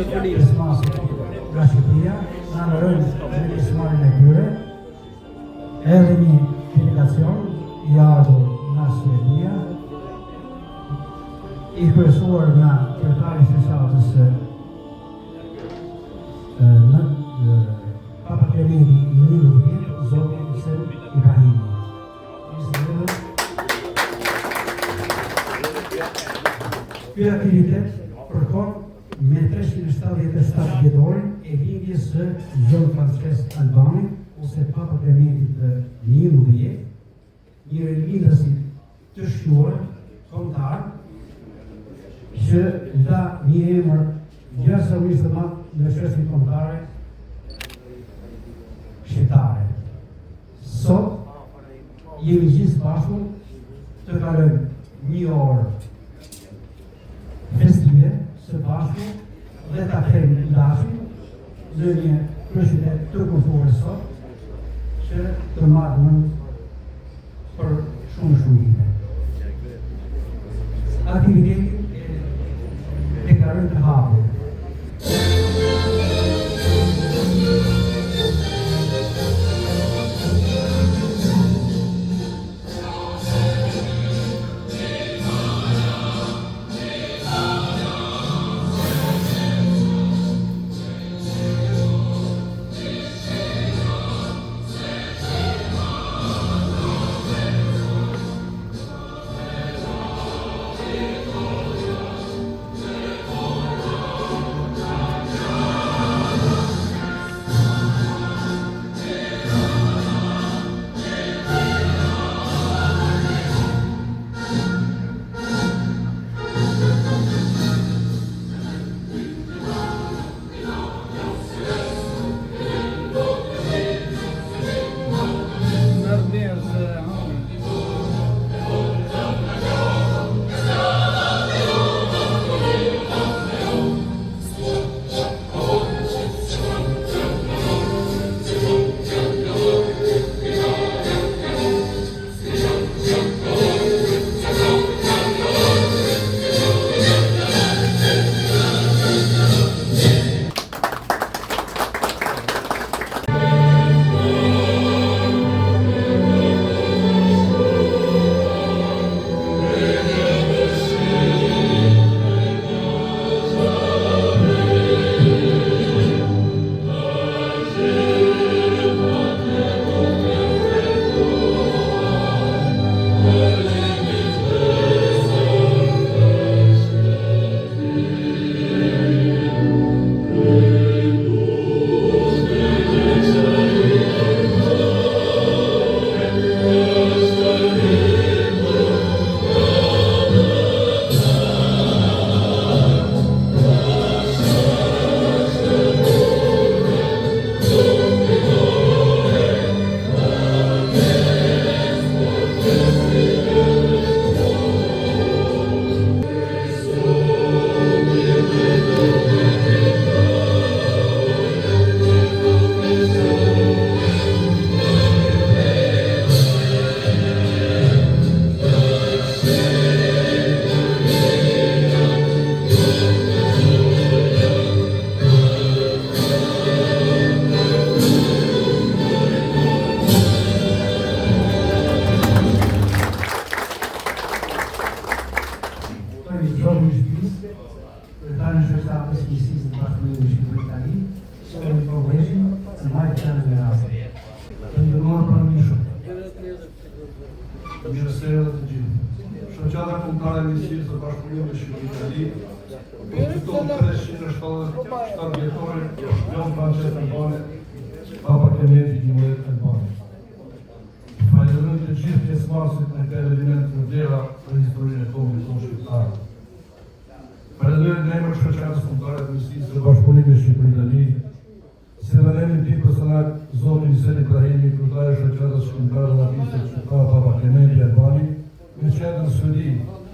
pjesëmarrësit nga Shqipëria, na ndërojnë në pjesëmarrjen e tyre, edhe një delegacion i ardhur nga Suedia, i kryesuar nga kryetari i shoqatës në Papaklementi i Niluvit, zoti Hussein Ibrahimi. Ky aktivitet përkon me 377 vjetorin e lindjes së John Francesc Albani, ose Papaklementit të Niluvit, një lindësi të shquar, kombëtar, që dha një emër jashtëzakonisht të madh në shoqërinë kombëtare shqiptare. Sot jemi gjithë bashku të kalojmë një orë festive së bashku dhe ta kthejmë dashur në një kryeqytet të kulturës sot që të marrë për shumë vite. Aktivitetin deklarojmë të hapur. Mirësera të gjithë. Shoqata kombëtare e Nisisë së Bashkëpunimit të Shqipërisë, po fiton 377 vjetorin John Francesc Albani, Papaklementi i Niluvit. Falenderoj të gjithë pjesëmarrësit në këtë element të vlera për historinë e kombit tonë shqiptar. Falenderoj në emër të shoqatës kombëtare të Nisisë së Bashkëpunimit të Shqipërisë, si dhe në emrin tim personal, zoti Hussein Ibrahimi, kryetari i shoqatës kombëtare të Nisisë shqiptare Papaklementi i Albani, në qendrën në Suedi,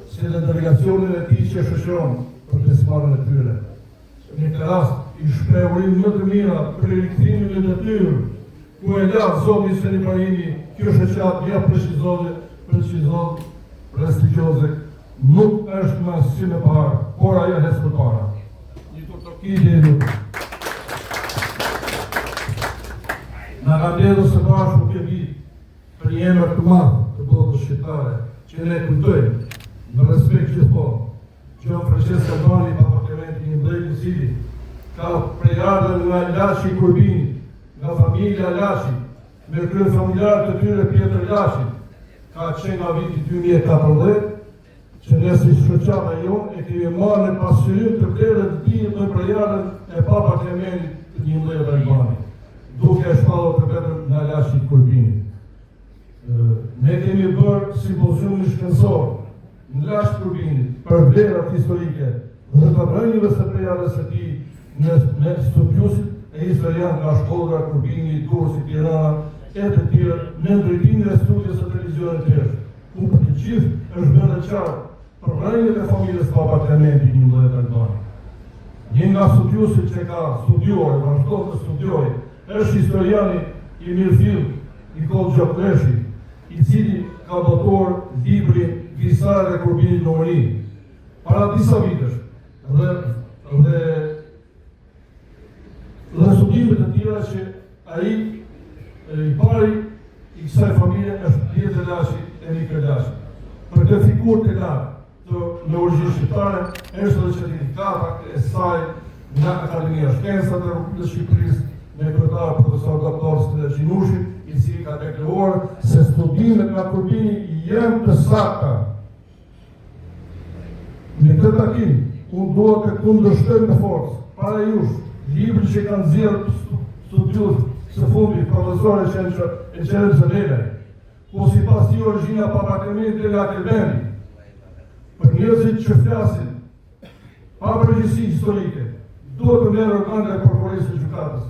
si dhe delegacionin e tij që shoqëron për pjesëmarrjen e tyre. Në këtë rast, i shpreh urimë më të mira për rikthimin në detyrë, ku e la zoti Hussein Ibrahimi, kjo shoqatë ja precizohet prestigjioze, nuk është më si më parë, por ajo hes përpara. i deri. Në ka mbledhur së bashku këtë vit për një emër të madh të botës shqiptare, që ne kujtojmë me respekt gjithmonë. Gjon Francesco Albani, Papa Clementi XI, i cili ka prejardhën nga Laçi Kurbini, nga familja Laçi, me krye familjar të tyre Pjetër Laçi, ka qenë nga viti 2014, që ne si shoqata jonë e kemi marrë në pasqyrim të vlerë të tij në prejardhën e Papa Clementi XI Albani, duke e shpallur të vetëm nga Laçi Kurbini. Ne kemi bërë simpozium shkencor në Laçi Kurbini për vlerat historike dhe të rënjëve së prejardhës së tij me studiusit e historian nga Shkolla Kurbini, Durrësi, Tirana e të tjerë në ndërtimin e studies së televizionit të tjerë, ku për të gjithë është bërë qartë për rënjët e familjes Papa Clementi XI Albani. Një nga studiusit që ka studiuar, vazhdon të studiojë, është historiani i mirëfill Nikol Gjokleshi, i cili ka botuar librin Visarët e Kurbinit në Uri para disa vitesh dhe studimet të tjera që ai i pari i kësaj familje është Pjetër Laçi e Nikol Laçi. Për të figurë të lartë në origjinë shqiptare është edhe certifikata e saj nga Akademia e Shkencave të Shqipërisë me kryetar profesor doktor Stella Gjinushi, i cili ka deklaruar se studimet nga Kurbini janë të sakta. Në këtë takim, unë dua të kundërshtoj me forcë para jush librin që kanë nxjerrë studiues së fundit profesorë Eqerem Zelele, ku sipas tij origjina Papa Clementi nga Kelbendi, për njerëzit që flasin pa përgjegjësi historike, duhet të merr organet e prokurorisë së gjykatës.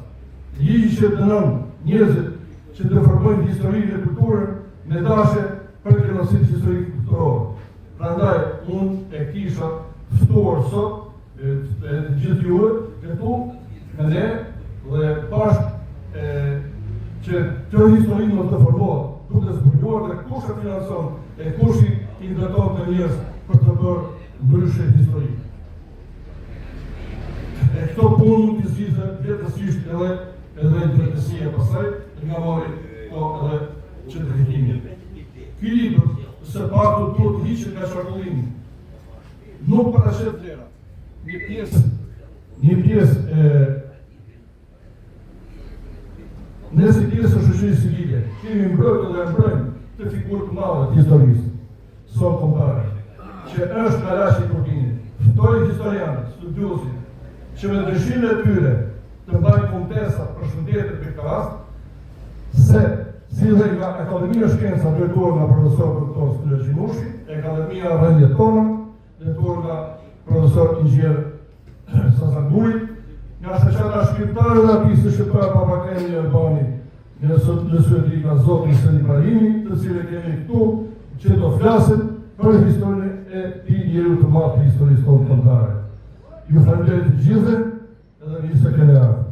Ligji që dënon njerëzit që të formojnë historinë e kulturën me dashje për genocid historik kulturor. Prandaj unë e kisha ftuar sot gjithë juve këtu me ne dhe bashkë që kjo historinë mos të formohet, duke zbuluar dhe kush e financon e kush i ndërton të njerëz për të bërë ndryshe historik. E këto punë të zgjidhë vetësisht edhe drejtësia pasaj, nga mori edhe qëndërfitimin. Ky libër së paktu duhet të hiqet nga qarkullimi. Nuk paraqet vlera. Një pjesë ne si pjesë e shoqërisë civile kemi mbrojtur dhe mbrojmë të figurë të mëdha të historisë, son kombëtare, që është nga Laçi Kurbini. Ftoj historianët, studiuesit, që me dëshirën e tyre të mbajnë kontesa për shëndetit për këtë rast, se zile nga Akademia e Shkencave drejtuar nga profesor doktor Stella Gjinushi, Akademia Rëndjet Tona, drejtuar nga profesor inxhinier Sazanguri, nga shoqata shqiptare dhe artistë shqiptar Papa Clementi Albani, në Suedi nga zoti Seli Ibrahimi, të cilët kemi këtu, që do flasin për historinë e tij njeriu të madh të historisë tonë kombëtare. Ju falenderoj të gjithëve edhe nisë kene ardhur.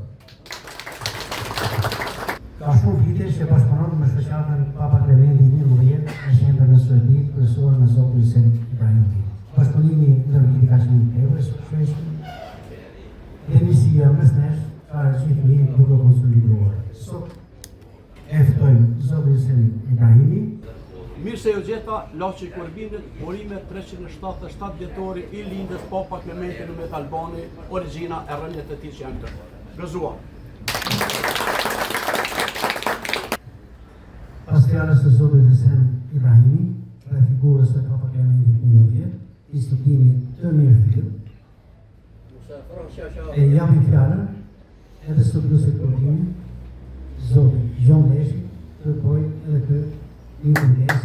Ka shumë vite që bashkëpunon me shoqatën Papa Clementi XI, është ende në Suedi, kryesor në zotin Seli Ibrahimi. Bashkëpunimi ndër vite ka qenë tepër suksesshëm. Dhe misia mes nesh ka gjithë mirë duke konsoliduar. Sot e ftojmë zotin Seli Ibrahimi. Mirë se ju gjeta Laçi Kurbinit, urime 377 vjetori i lindjes Papa Clementi XI Albani, origjina e rënjet e tij që janë këtu. Gëzuar. Pas fjalës së zotit Seli Ibrahimi, dhe figurës së Papa Clementi XI, i studimit të mirëfill, e japim fjalën edhe studiuesit Kurbini, zotin Gjon Leshi, të bëjë edhe këtë një kujdes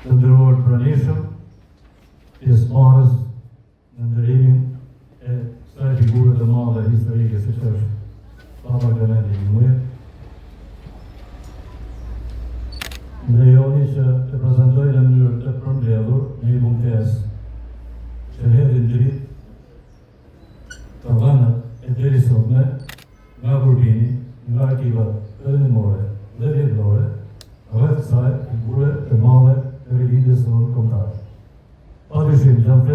të nderuar pranishëm, pjesëmarrës në ndërimin e kësaj figure të madhe historike siç është Papa Clementi XI. Ndrejoni që të prezantoj në mënyrë të përmbledhur një bunkes që hedhin dritë të dhënat e deri sotme nga Kurbini, nga arkivat perëndimore dhe vjetërore, rreth kësaj figure të madhe të rilindjes tonë kombëtare. Padyshim, janë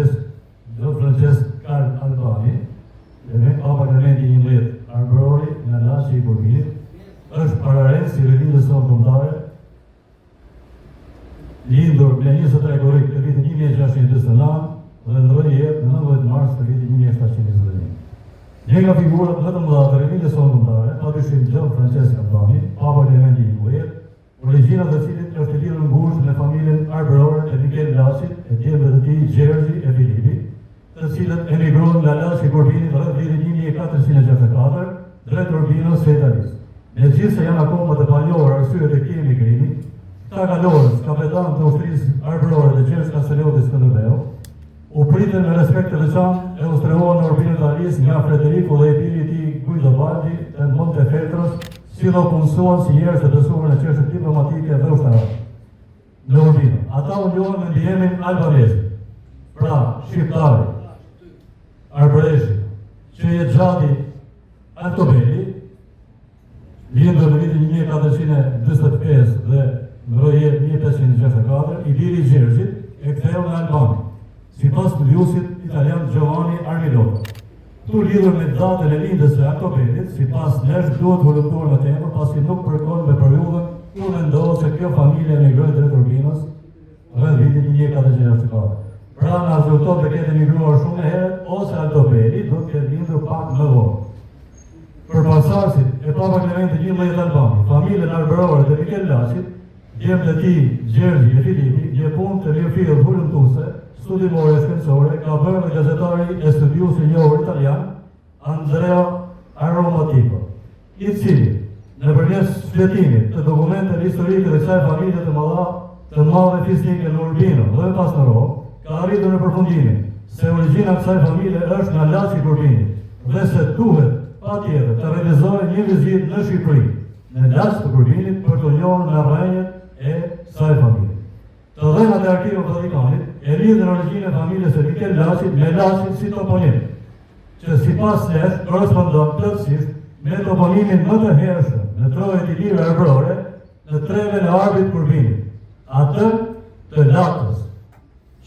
23 korrik të vitit 1629 dhe ndroi jetë në 19 mars të vitit 1721. Një nga figurat më të mëdha të rinjës sonë kombëtare, padyshim Gjon Francesc Albani, Papa Clementi I, origjina të cilit është e lidhur ngushtë me familjen arbërore të Mikel Laçit e djemve të tij Gjergji e Filipi, të cilët emigruan nga Laçi Korbinit rreth vitit 1464 drejt Urbinës së Italisë. Megjithëse janë akoma të panjohur arsyet e këtij emigrimi, Tagalorës, kapetan të ushtrisë arbërore të Gjergj Kastrioti Skënderbeu, u pritën me respekt të veçantë e ushtrohen në Urbinë të Alisë nga Frederico dhe i biri i tij Guidobaldi të Montefeltros, si do punësuan si njerëz të besuar në çështje diplomatike dhe ushtarake. Në Urbinë, ata u njohen me ndjemin albanezi, pra shqiptari, arbëreshi, që e gjati Antobeli, lindur në vitin 1445 dhe mbroi jetë 1564, i biri i Gjergjit e ktheu në Albani, sipas studiusit italian Giovanni Armilotto. Tu lidhur me datën e lindjes së Antobelit, sipas nesh duhet volontuar më tepër, pasi nuk përkon me periudhën kur mendohet se kjo familje emigroi drejt Urbinës rreth vitit 1464. Pra na rezulton të ketë emigruar shumë herët, ose Antobeli do të ketë lindur pak më vonë. Për pasarësit e Papa Clementi XI Albani, familjen arbërore të Mikel Laçit, djemt e tij Gjergji e Filipi, një punë të mirëfillt volontuese, studimore shkencore, ka bërë me gazetari e studiusi i njohur italian Andrea Aromatico, i cili nëpërmjet shfletimit të dokumenteve historike të kësaj familje të madhe fizike në Urbino dhe pas në Rom, ka arritur në përfundimin se origjina e kësaj familje është nga Laçi Korbini dhe se duhet patjetër të realizojë një vizitë në Shqipëri, në Laç të Korbinit për të njohur nga rrënjët e kësaj familje. Të dhënat e Arkivit Vatikanit e lidhin origjinën e familjes së Mikel Laçit me Laçin si toponim, që sipas nesh korrespondon plotësisht me toponimin më të hershëm në trojet i lirë arbërore në treven e Arbit Korbinit, atë të Lakës,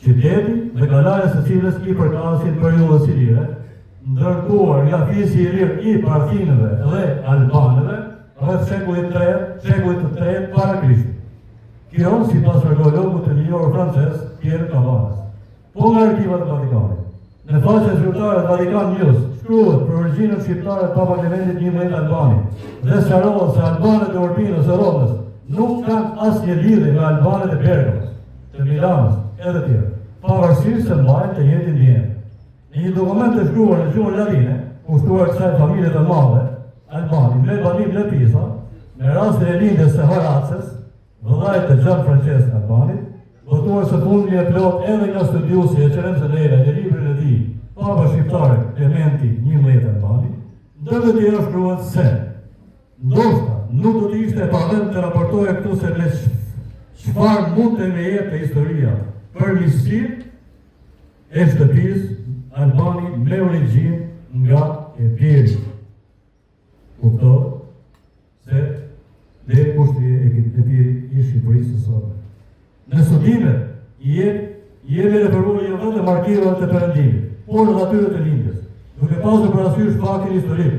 qyteti dhe kalaja së cilës i përkasin periudhës ilire, ndërtuar nga fisi i lir i Parthinëve dhe Albanëve rreth shekullit të 3 para Krishtit. Kjo sipas arkeologut të njohur francez Pierre Cabanes. Po nga arkivat e Vatikanit, në faqen zyrtare të Vatikan News shkruhet për origjinën shqiptare të Papa Clementit XI Albani dhe sqarohet se albanët e Urbinës e Romës nuk kanë asnjë lidhje me albanët e Bergamës, të Milanës e të tjerë, pavarësisht se mbajnë të njëjtin ndjenjë. Në një dokument të shkruar në gjuhën latine, kushtuar kësaj familje të madhe, Albani, me banim në Pisa, në rastin e lindjes së Horaces, vëllait të Gjon Francesc Albanit, votuar së fundi e plot edhe nga studiusi e Ceremse Lera në librin e tij, Papa shqiptare Clementi XI Albani, ndërmjet e tjera shkruhet se ndoshta nuk do të ishte e pavend të raportoje këtu se me çfarë mund të më jepte historia për miqësinë e shtëpisë Albani me origjinë nga Epiri. Kuptohet se dhe kushti e Epiri i Shqipërisë së sotme. Në studimet jemi referuar jo vetëm arkivave të Perëndimit, por edhe atyre të lindjes, duke pasur parasysh faktin historik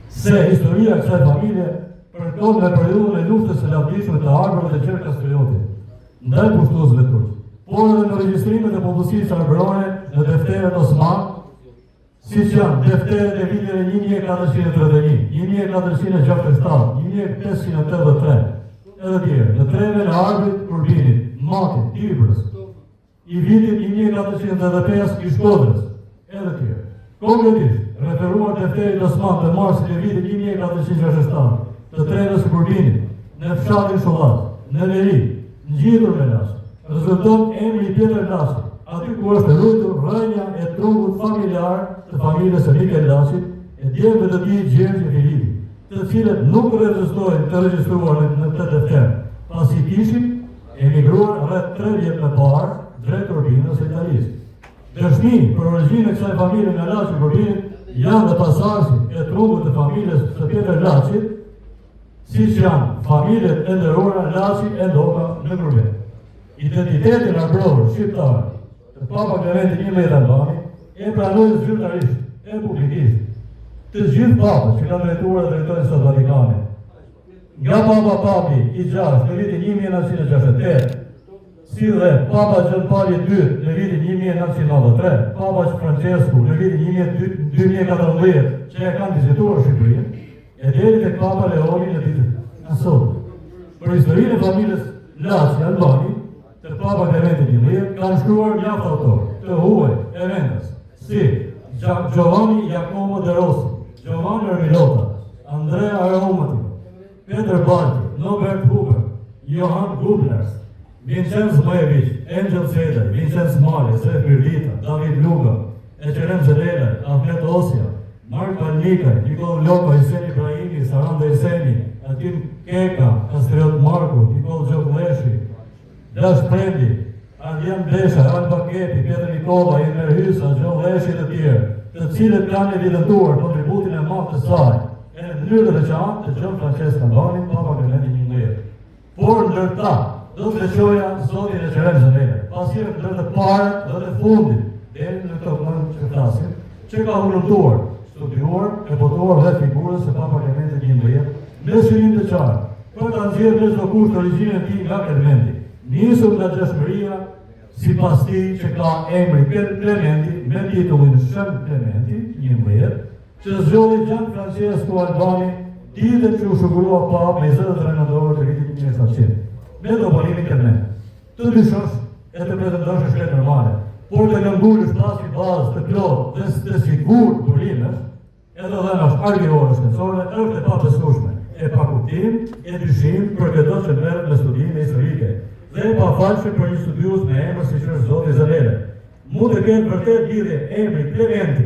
se historia e kësaj familje përkon me periudhën e luftës së lavdishme të arbërëve të Gjergj Kastriotit ndaj pushtuesve turq, por edhe në regjistrimet e popullsisë arbërore në defteret Osman, siç janë defteret e viteve 1431, 1467, 1583, edhe tjerë, në treven e Arbit Korbinit, Matit, Tibrës, i vitit 1485 i Shkodrës, edhe tjerë. Konkretisht, referuar defterit Osman të marsit e vitit 1467, të trevës së Korbinit, në fshatin Shullat, në Leri, ngjitur me Laç, rezulton emri i Pjetër Laçit, aty ku është rritur rrënja e trungut familjar të familjes së Mikel Laçit e djemve të tij Gjergj e Filipi, të cilët nuk rezistojnë të regjistruar në këtë defter, pasi kishin emigruar rreth 3 vjet më parë drejt Urbinës së Italisë. Dëshmi për origjinën e kësaj familje nga Laçi Korbinit janë dhe pasardhësit e trungut të familjes së Pjetër Laçit, siç janë familjet e nderuara Laçi e Ndoka në Grumbet. Identitetin arbror shqiptar të Papa Clementi XI Albani e pranojnë zyrtarisht e publikisht të gjithë papët që kanë drejtuar dhe drejtojnë sot Vatikanin. Nga Papa Pabli i 6 në vitin 1968 si dhe Papa Gjon Pali II në vitin 1993, Papa Francesku në vitin 2014 që e kanë vizituar Shqipërinë, e deri tek Papa Leoni në ditën e sotme. Për historinë e familjes Laci Albani, të Papa Clementi XI kanë shkruar mjaft autor të huaj e vendas, si Giovanni Giacomo De Rossi, Giovanni Ermilota, Andrea Aromati, Peter Balti, Norbert Huber, Johan Gubners, Vincenz Majevic, Angel Seder, Vincenz Mali, Sef Mirlita, David Luga, Ecerem Zelele, Ahmet Osja, Mark Alnikaj, Nikol Loko, Hisen Ibrahimi, Saranda Iseni, Atim Keka, Kastriot Marku, Nikol Gjokuleshi, Dash Prendi, Ardian Blesha, Alba Kepi, Peter Nikola, Imer Hysa, Gjon Leshi dhe tjerë, të cilët kanë evidentuar kontributin e madh të saj, e në mënyrë të veçantë të Gjon Francesco Albani, Papa Clementi XI. Por ndër ta, do të leqoja zotin e Cerem Zelele, pasi ndër të parët dhe të fundit, deri në këto moment që flasim, që ka volontuar, studiuar e botuar dhe figurës e Papa Clementi XI, me synim të qartë, për të nxjerrë në çdo kusht origjinën e tij nga Clementi, nisur nga gjashmëria, sipas tij që ka emri Clementi me titullin Shën Clementi XI, që zgjodhi Gian Francesco Albani ditën që u shugurua Papa me 23 nëntor të vitit 1700. Me toponimin Clement. Të dyshosh e të pretendosh është shkret normale, por të këmbullësh pasi bazë të plot dhe të sigur burimesh, edhe dhe nash argjeore shkencore, është e papësueshme, e pa kuptim, e dyshim për këto që merret me studime historike, dhe e pafalshme për një studius me emër siç është zoti Zelele. Mund të ketë vërtet lidhje emri Clementi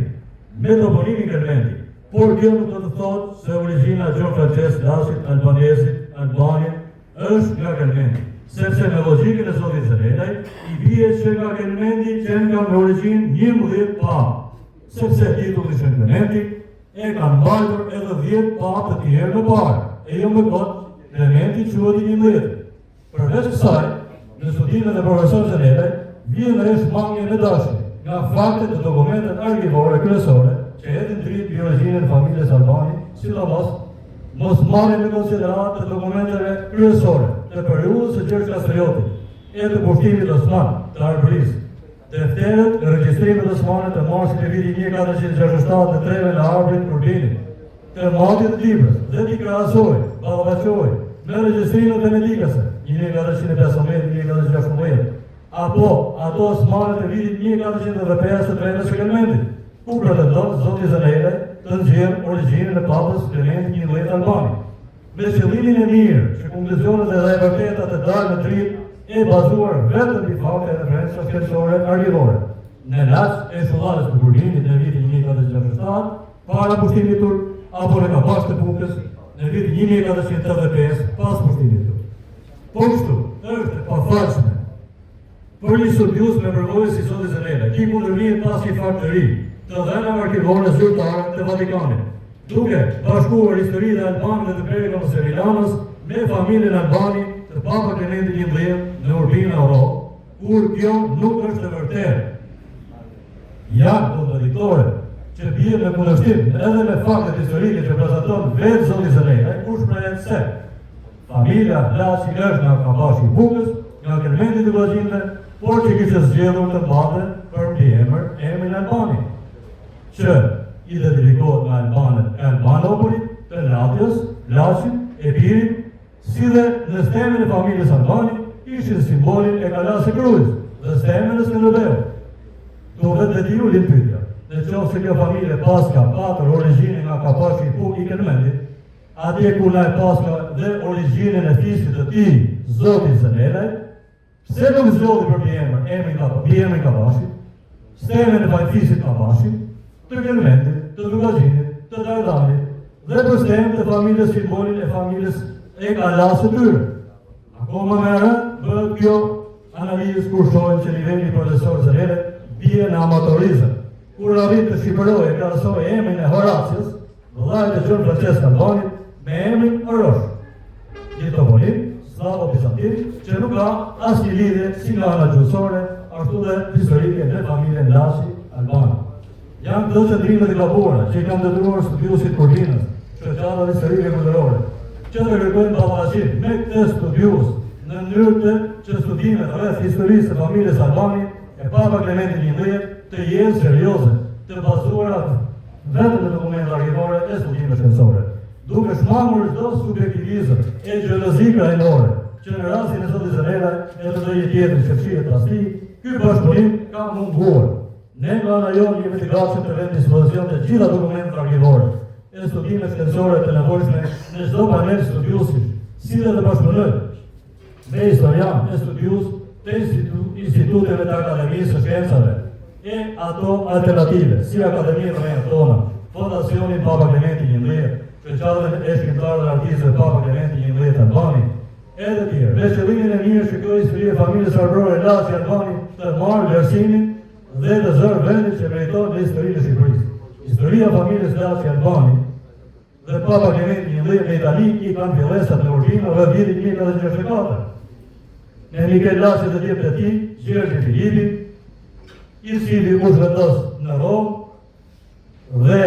me toponimin Clementi, por kjo nuk do të thotë se origjina Gjon Francesc Laçit Albanesit Albani është nga Clementi, sepse me logjikën e zotit Zelelaj, i bie që nga Clementi qenë ka me origjinë 11 papë, sepse titulli Shën Clementi e kanë mbajtur edhe 10 papë të tjerë më parë, e jo më kot Clementi quhet i 11. Përveç kësaj, në studimet e profesor Zelelaj, vjen resh mangje me dashje nga faktet e dokumentet argjivore kryesore që hetin dritë biologjinë e familjes Albani, sidomos mos marrin në konsiderat të dokumenteve kryesore të periudhës së Gjergj Kastriotit e të pushtimit osman të Arbërisë. Defteret e regjistrimit osmane të marsit e vitit 1467 të treve në Arbërit Kurbinit, të matit të librës dhe t'i krahasoj, ballafaqoj me regjistrimet venedikase 1415-1416, apo ato osmane të vitit 1405 të treve së Clementit, ku pretendon zoti Zelele të nxjerrë origjinën e Papës Clementi XI Albani, me qëllimin e mirë që konkluzionet dhe e vërteta të dalë në dritë e bazuar vetëm mbi fakte e referenca shkencore argjivore. Në rast e shullarës të Kurbinit në vitin 1467, para pushtimit turk, apo në Kapash të Bukës në vitin 1485 pas pushtimit turk. Po kështu, është e pafalshme për një studius me përvojës si zoti Zelele, ki mund të vihet pas një fakt të ri, të dhëna arkivore zyrtare të Vatikanit, duke bashkuar historinë e Albanëve dhe të Periklës së Milanës me familjen Albani të Papa Clementi XI në Urbina Europë, kur kjo nuk është e vërtetë. Janë kontradiktorë që bie në kundërshtim edhe me faktet historike që prezanton vetë zoti Zelele, kur shprehet se familja Laçi është nga Kapashi i Bukës, nga Clementi të Vllazgjinëve, por që kishte zgjedhur të mbante për mbiemër emrin Albani, që identifikohet me Albanët e Albanopolit, të Latjes, Laçit, Epirit, si dhe në stemën e familjes Albani ishin simbolin e Kalas së Krujës dhe stemën e Skënderbeu. Duhet të diu pyetja, në qoftë se kjo familje paska patër origjinë nga Kapashi i Bukë i Clementit, atje ku na e paska dhe origjinën e fisit të tij, zoti Zelele, pse nuk zgjodhi për mbiemrin Kapashi, stemën e pajfisit Kapashi, të Clementit, të Vllazgjinit, të Dardanit, dhe për stemën të familjes simbolin e familjes e Kalas së tyre. Akoma më rënd bëhet kjo analizë kur shohin që niveli i profesor Zelele bie në amatorizëm, kur arrit të shqipërojë e krahasojë emrin e Horacios, vëllait e Gjon Francesc Albanit, me emrin Orosh, një toponim slavo-bizantin që nuk ka asnjë lidhje si nga ana gjuhësore, ashtu dhe historike me familjen Laçi Albani. Janë këto qëndrimet e gabuara që i kanë detyruar studiusit Kurbinës, shoqatat historike kulturore, që të kërkojnë ballafaqim me këtë studius në mënyrë të që studimet rreth historisë së familjes Albani e Papa Klementi XI të jenë serioze, të bazuara vetëm në dokumente arkhivore e studimeve shkencore, duke shmangur çdo subjektivizëm e xhelozi krajnore, që në rastin e zotit Zanela e të ndonjë tjetër që fshihet pas tij, ky bashkëpunim ka munguar. Ne nga ana jonë jemi të gatshëm të vëmë dispozicion të gjitha dokumentet arkhivore e studimeve shkencore të nevojshme në çdo panel studiuesish, si dhe të bashkëpunojnë me historian e studius të instituteve të Akademisë së Shkencave e ato alternative, si Akademia Rrejnë Tona, Fondacioni Papa Klementi XI, Shëqallën e Shkrimtarëve dhe Artistëve Papa Klementi XI të Albani, edhe tjerë. Me qëllimin e mirë shikoj historia e familjes arbrore Laçi Albani të marrë vlerësimin dhe të zërë vendin që meriton në historinë e Shqipërisë. Historia e familjes Laçi Albani dhe Papa Klementi XI në Itali i kanë fillesat në Urbino dhe vitin 1964. Në Mikel Laçi dhe djepët e tij, Gjergji Filipi, i cili u zhvendos në Romë dhe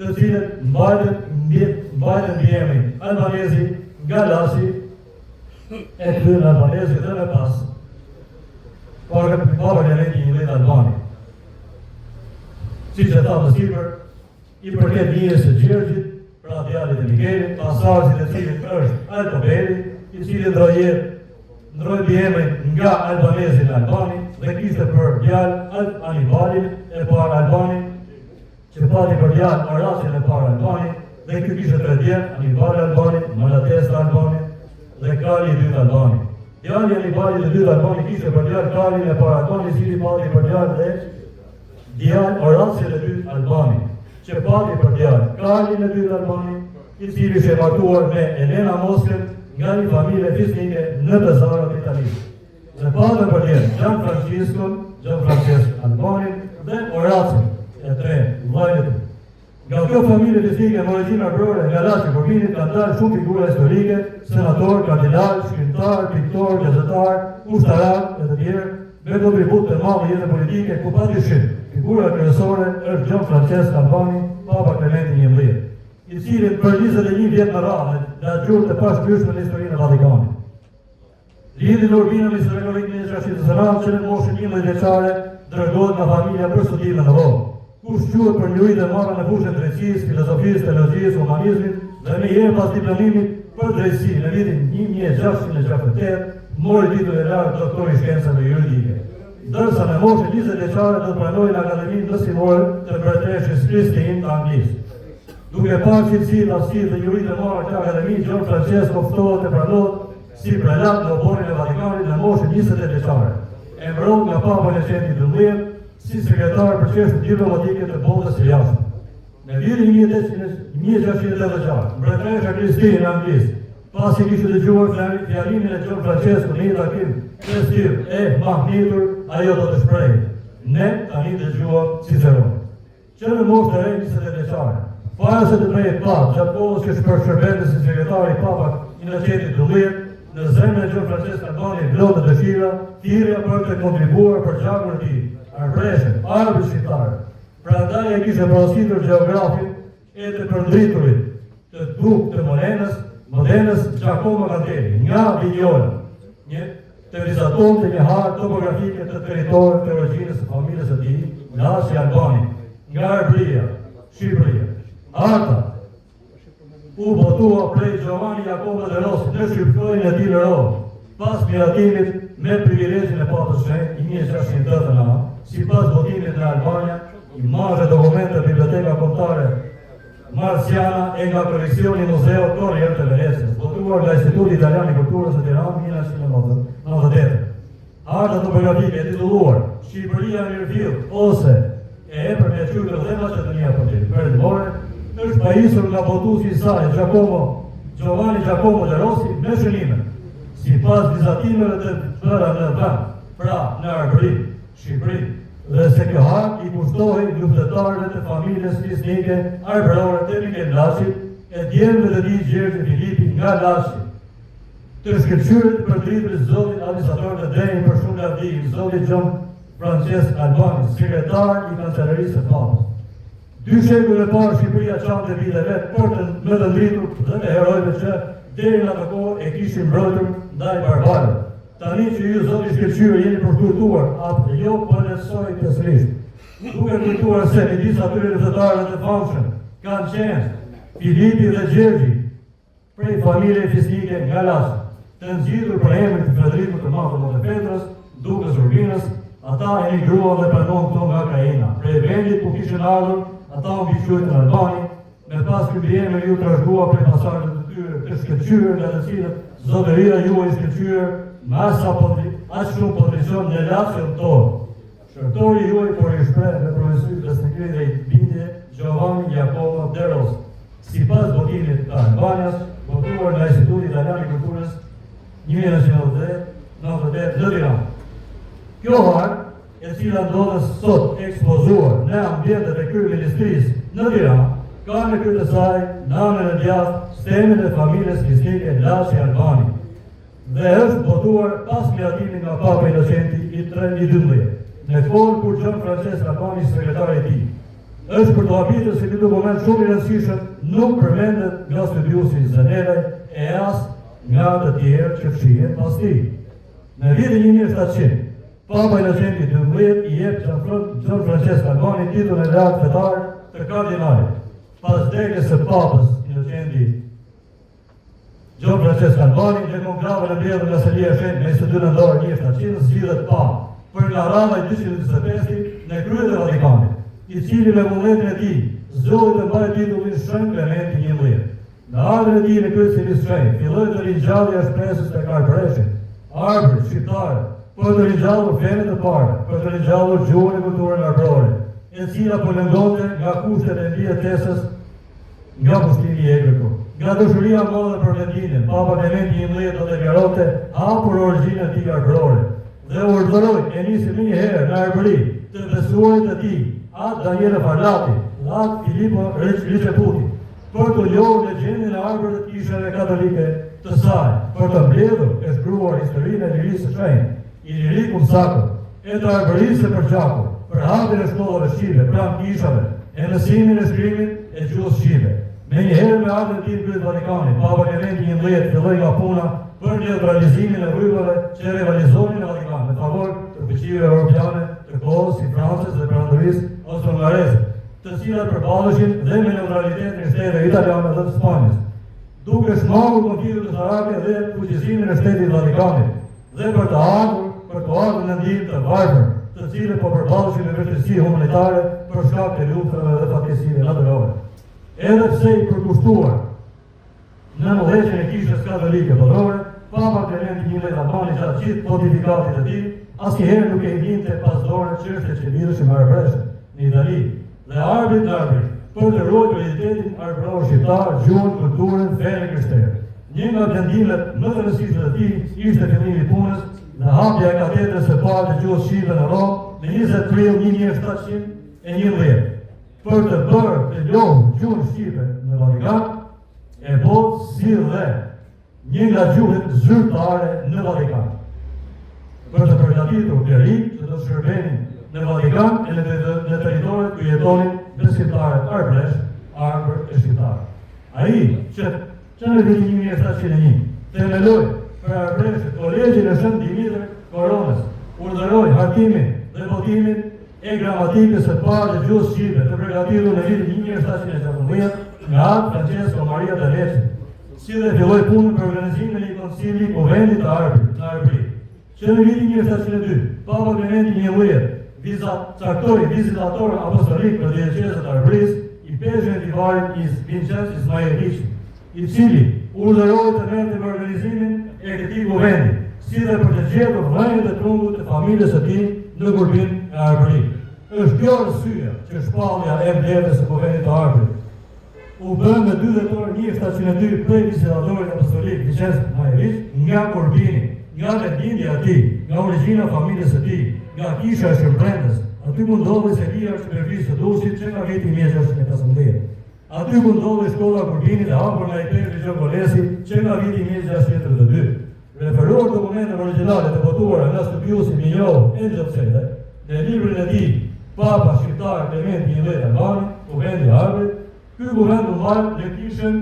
të cilët mbajtën mbi emrin albanezi nga Laçi e kryen albanezi dhe me pas Papa Klementi XI të Albani. Siç e thamë sipër, i përket njëjës së Gjergjit, pra djalit e Mikelit, pasardhësit e cilit është Altobeli, i cili ndroi mbi emrin nga albanezi në Albani dhe kishte për djalë Anibalin e parë Albani, që pati për djalë Oracin e parë Albani, dhe ky kishte 3 djem, Anibali Albani, Malatesta Albani dhe Kali i dytë Albani. Djali Anibali i dytë Albani kishte për djalë Kalin e parë Albani, i cili pati për djalë dhe djalë Oracin e dytë Albani, që pati për djalë Kalin e dytë Albani, i cili ishte martuar me Elena Moskën nga një familje fisnike në Bezarat Italisë. Dhe patën për djelë Gianfrancesco Albani dhe Oracin e 3 vllajt. Nga kjo familje fisnike me origjinë arbrore nga Laçi Urbinit kanë dalë shumë figura historike, senator, kardinal, shkrimtar, piktor, gazetar, ushtarak e të tjerë, me kontribut të madh në jetën politike, ku padyshim figura kryesore është Gianfrancesco Albani, Papa Klementi XI, i cili për 21 vjet në radhë nga gjurmë të pashpyeshme në historinë e Vatikanit. Lidhja në Urbino me historikun e Gjashit Zëran, që në moshën 11 vjeçare dërgohet nga familja për studime në Romë, ku shquhet për njëri dhe marrë në fushën drejtësisë, filozofisë, teologjisë, humanizmit dhe me herë pas diplomimit për drejtësi në vitin 1668 mori titull e lartë doktor i shkencave juridike. Ndërsa në moshën 20 vjeçare do të pranojë në Akademinë Ndërsimore të Mbretëreshës Kristine të Anglisë. Duke parë cilësi dhe aftësitë dhe juritë e marrë të Akademinë, Gianfrancesco ftohet e pranohet si prelat në oborin e Vatikanit në moshën 28 vjeçare. Emërohet nga Papa Inocenti XII si sekretar për çështje diplomatike të botës së jashtme. Në vitin 1686, Mbretëresha Kristine e Anglisë, pasi kishte dëgjuar fjalimin e Gianfrancesco në një takim festiv e mahnitur, ajo do të shprehej: "Ne tani dëgjuam Ciceron." Që në moshën e re 28 vjeçare, para se të bëhej Pap, gjatë kohës që shpërshërbente si sekretari i Papa Inocenti XII, në zemrën e Gianfrancesco Albani vlodë dëshira, thirrja për të kontribuar për gjakun e tij, arbreshën, arbën shqiptare. Prandaj e kishte porositur gjeografin e të përndriturit të Duk të Modenës Giacomo Cantelli, nga Vignola, një teorizator të një harë topografike të teritorit të origjinës së familjes së tij, Laçi Albani, nga Arbëria, Shqipëria. Arta u botua prej Giovanni Jacopo de Rossi në shqiptojnë e tij në Romë, pas miratimit me privilegjin e Papës Shenjtë 1689, sipas votimit në Albania, imazhe dokumente Biblioteka Kombëtare Marciana e nga koleksioni Museo Corriere të Venecias, votuar nga Instituti Italian i Kulturës së Tiranës 1998. Arta topografike e titulluar Shqipëria Mirëfill ose e përmjetësuar dhe Maqedonia Perëndimore është pajisur nga botuesi i saj Giovanni Giacomo de Rossi me shënime, sipas vizatimeve të bëra në vend, pra në Arbëri, Shqipëri, dhe se kjo hartë i kushtohej luftëtarëve të familjes fisnike arbrore të Mikel Laçit e djemëve të tij Gjergji Filipi nga Laçi, të shkëlqyrit për drejtërit zotit administrator të drejtë për shumë lavdi, zotit Gianfrancesco Albani, sekretar i Kancellerisë së Papës. 2 shekuj e parë Shqipëria çante vite vetë për të më të ndritur dhe me herojve që deri në atë kohë e kishin mbrojtur ndaj barbarëve. Tani që ju zoti shkëlqyer jeni për kujtuar, atë jo po lehtësoj pesërisht. Duke kujtuar se midis atyre luftëtarëve të famshëm kanë qenë Filipi dhe Gjergji, prej familje fisnike nga Lasë, të nxjitur për emrin të Federikut të Madh të Montepetrës, Dukës Urbinës, ata e migruan dhe pranuan këto nga Kraina. Prej vendit ku kishin ardhur, ata u biçuajtën në Albani, me pas ky emër ju trashëgua prej pasazheve të tyre të shkëlqyer nga të cilët zotëria juaj shkëlqyer me aq shumë potencial në relacion tonë. Shërtori juaj por i shpreh me profesor besnikëri dhe bindje Giovanni Jacopo De Rossi. Sipas votimit të Albanias, votuar nga Instituti Italian i Kulturës 1998 në Tiranë. Kjo harë, e cila ndodhet sot ekspozuar në ambientet e kryeministrisë në Tiranë, ka në krye të saj namën e djathtë stemin e familjes fisnike Laçi Albani dhe është votuar pas miratimin nga Papa Inocenti i 12, në kohën kur Gjon Francesco Albani, sekretari i tij. Është për të habitur se ky dokument shumë i rëndësishëm nuk përmendet nga studiusi Zanelaj e as nga të tjerë që fshihen pas tij. Në vitin 1700, Papa Inocenti XII i jep Gjon Francesco Albani titullin e lartë fetar të kardinalit. Pas vdekjes së Papës Inocenti Gjon Francesco Albani, demongrave në mbledhur nga Selia e Shenjtë me 22 nëntor 1700 zgjidhet Papa për nga rradha i 225 në krye të Vatikanit, i cili me vullnetin e tij zgjodhi të mbajë titullin Shën Klementi XI. Në ardhmën e tij në krye të Shenjtë, filloi të ringjallja e shpresës tek arbreshit, arbërit shqiptarë, për të ringjallur fenë të parë, për të ringjallur gjuhën e kulturën arbrore, e cila po lëngonte nga kushtet e mbijetesës nga pushtimi i egërku. Nga dashuria e madhe për vendin, Papa Klementi XI do të deklaronte hapur origjinën e tij arbrore dhe urdhëroi e nisi më një herë në arbëri të besuarit të tij, atë Daniele Farlati dhe atë Filippo Riceputi, për të njohur legjendën e arbërit të kishave katolike të saj, për të mbledhur e shkruar historinë e lirisë së shenjtë, Ilirikun Sacro, e të arbërisë së përgjakur, për hapjen e shkollave shqipe, pranë kishave, e mësimin e shkrimit e gjuhës shqipe. Me njëherë me ardhmën e tij në krye të Vatikanit, Papa Klementi XI filloi nga puna për neutralizimin e rrugëve që rivalizonin në Vatikan në favor të fuqive europiane të kohës si Francës dhe Perandorisë austro-hungareze, të cilat përballeshin dhe me neutralitetin e shteteve italiane dhe të Spanjës, duke shmangur konfliktet ushtarake dhe fuqizimin e shtetit të Vatikanit, dhe për të ardhur në ndihmë të varfër, të cilët po përballeshin me vështirësi humanitare për shkak të luftave dhe fatkeqësive natyrore. Edhe pse i përkushtuar në mëdhëqen e kishës katolike botërore, Papa Klementi XI Albani gjatë gjithë pontifikatit të tij, asnjëherë nuk e linte pas dore çështjet që lidheshin me arbreshën në Itali dhe arbrit në arbrit, për të ruajtur identitetin arbror shqiptar, gjuhën, kulturën, fenë krishtere. Një nga vendimet më të rëndësishme të tij ishte fillimi i punës në hapja e katedrës së parë të gjuhës shqipe në Romë në 20 prill 1711. Për të bërë të njohur gjuhën shqipe në Vatikan, e botë si dhe një nga gjuhët zyrtare në Vatikan. Për të përgatitur klerik që do të shërbenin në Vatikan e në territoret ku jetonin besimtarët arbëresh, arbër e shqiptarë. Ai që në vitin 1701 themeloi për arbëreshët Kolegjin e Shën Dimitër Koronës, urdhëroi hartimin dhe votimin e gramatikës së parë të gjuhës shqipe të përgatitur në vitin 1716 nga atë Francesco Maria de Lecce, si dhe filloi punën për organizimin e një konsili konventit të arbërit. Që në vitin 1702, Papa Klementi XI caktoi vizitator apostolik për diecezën e arbërisë i peshën e tivarit Vincenzo Ismailici, i cili urdhëroi të merrte me organizimin e këtij konventi, si dhe për të gjetur vëndet e trungut të familjes së tij në Gurbinë e Arbërit. Është kjo arsye që shpallja e mbledhjes së konventit të arbërit u bë në 2 dhjetor 1702 prej vizitatorit apostolik Vincenzo Ismailici nga Gurbini, nga vendindja e tij, nga origjina e familjes së tij, nga kisha e Shërbrendës. Aty ku ndodhej Selia Shpërfisë së Durrësit që nga viti 1615. Aty ku ndodhej shkolla Gurbinit e hapur nga i Petri Gjokolesi që nga viti 1632. Referuar dokumentet origjinale të votuara nga studiusi Minjoh e Gjopsete, në librin e tij Papa Shqiptar Klementi XI Albani, Kuvendi i Arbërit, ky kuvend u marrë në kishën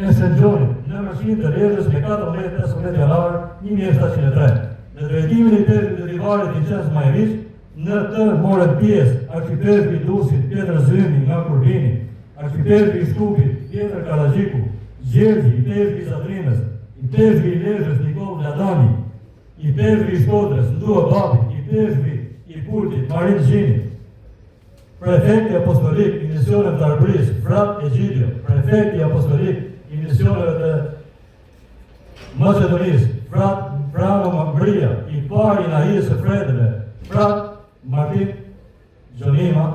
e Shën Gjonit, në mëshin të Lezhës me 14-15 janar 1703. në drejtimin e Perrit të Rivarit Vincenz Majeriç, në të morën pjesë arkitekti i Dusit Pjetër Zymi nga Kurbini, arkitekti i Shtupit Pjetër Kallagjiku, Gjergji i Pezhvi i Zadrimës, i Pezhvi i Lezhës Nikol Ladani, i Pezhvi i Shkodrës Ndua Babi, i Pezhvi i Pultit Marin Gjini, prefekti apostolik i misioneve të Arbërisë Frat Egjidio, prefekti apostolik i misioneve të Maqedonisë Frat Frano Mambria, i pari i Nahijës së Fredeve Frat Martin Gjonima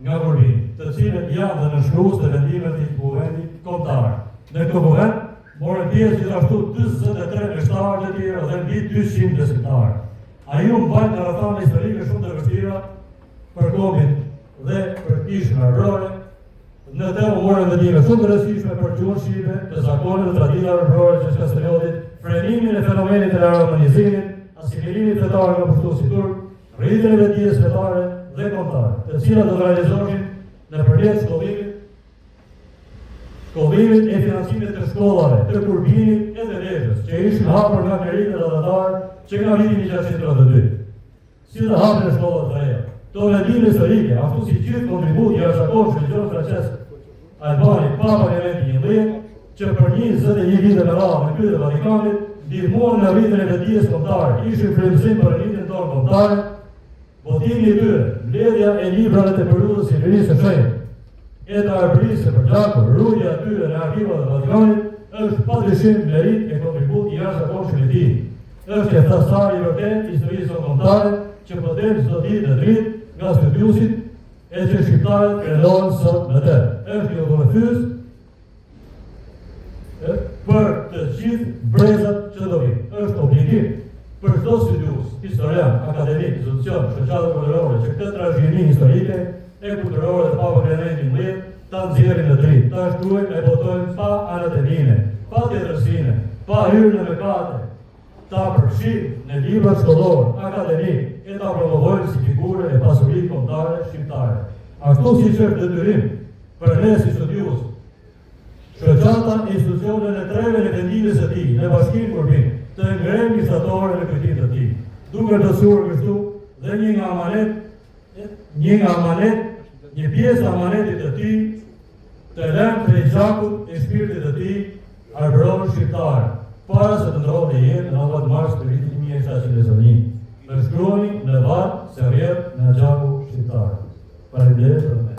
nga Kurbini, të cilët janë dhe nënshkrues të vendimeve të kuvendit kombëtar. Në këtë kuvend morën pjesë gjithashtu 43 meshtarë të tjerë dhe mbi 200 besimtarë. Ajo mbajt në rrethana historike shumë të vështira për kombin dhe për kishën arbrore. Në të morën vendime shumë të rëndësishme për gjuhën shqipe, të zakoneve dhe traditave arbrore që Kastriotit, frenimin e fenomenit të romanizimit, asimilimin fetar nga pushtuesi turk, rritjen e vetdijes fetare dhe kombëtare, të cilat do të realizohen nëpërmjet shkollimit e financimit të shkollave të Kurbinit e të Lezhës, që ishin hapur nga kleritët adhatar që nga vitin 1632, si dhe hapjen e shkollave të reja. Këto vendime historike, ashtu si gjithë kontributi i jashtëzakonshëm i gjuhës franceze Albanit Papa Klementi XI, që për 21 vite me radhë në krye të Vatikanit, ndihmuan në rritjen e vetdijes kombëtare, ishin frymëzim për rritjen tonë kombëtare. Votimi i tyre, mbledhja e librave të periudhës së Lirisë së Shenjtë, e të Arbërisë për gjakur, ruajtja e tyre në arkivat e Vatikanit, është padyshim merit e kontribut i jashtëzakonshëm i tij. Është e thasari i vërtet i historisë kombëtare që po del çdo ditë në dritë nga studiusit e që shqiptarët krendohen sot në të. Është një udhëfyes për të gjithë brezat që do vinë. Është obligim për çdo studius, historian, akademik, institucion, shoqata kulturore që këtë trashëgimi historike e kulturore të Papa Klementi XI ta nxjerrin në dritë, ta shkruajnë e botojnë pa anatemime, pa tjetërsinë, pa hyrje në mëkate, ta përfshin në librat shkollor, akademik e ta promovojnë si figure e pasurisë kombëtare shqiptare. Ashtu siç është detyrim për ne si studius, shoqata e institucioneve në treve në vendimin e tij, në Bashkinë Kurbin, të ngrejnë mistatore në kujtim të tij, duke dësuar kështu dhe një pjesë amanetit të tij të lënë prej gjakut e shpirtit të tij arbror shqiptar, para se të ndrodhte jetë në 9 mars të vitit 1721. Më shkruani në varr se rrjedh në gjaku shqiptar. Faleminderit për me.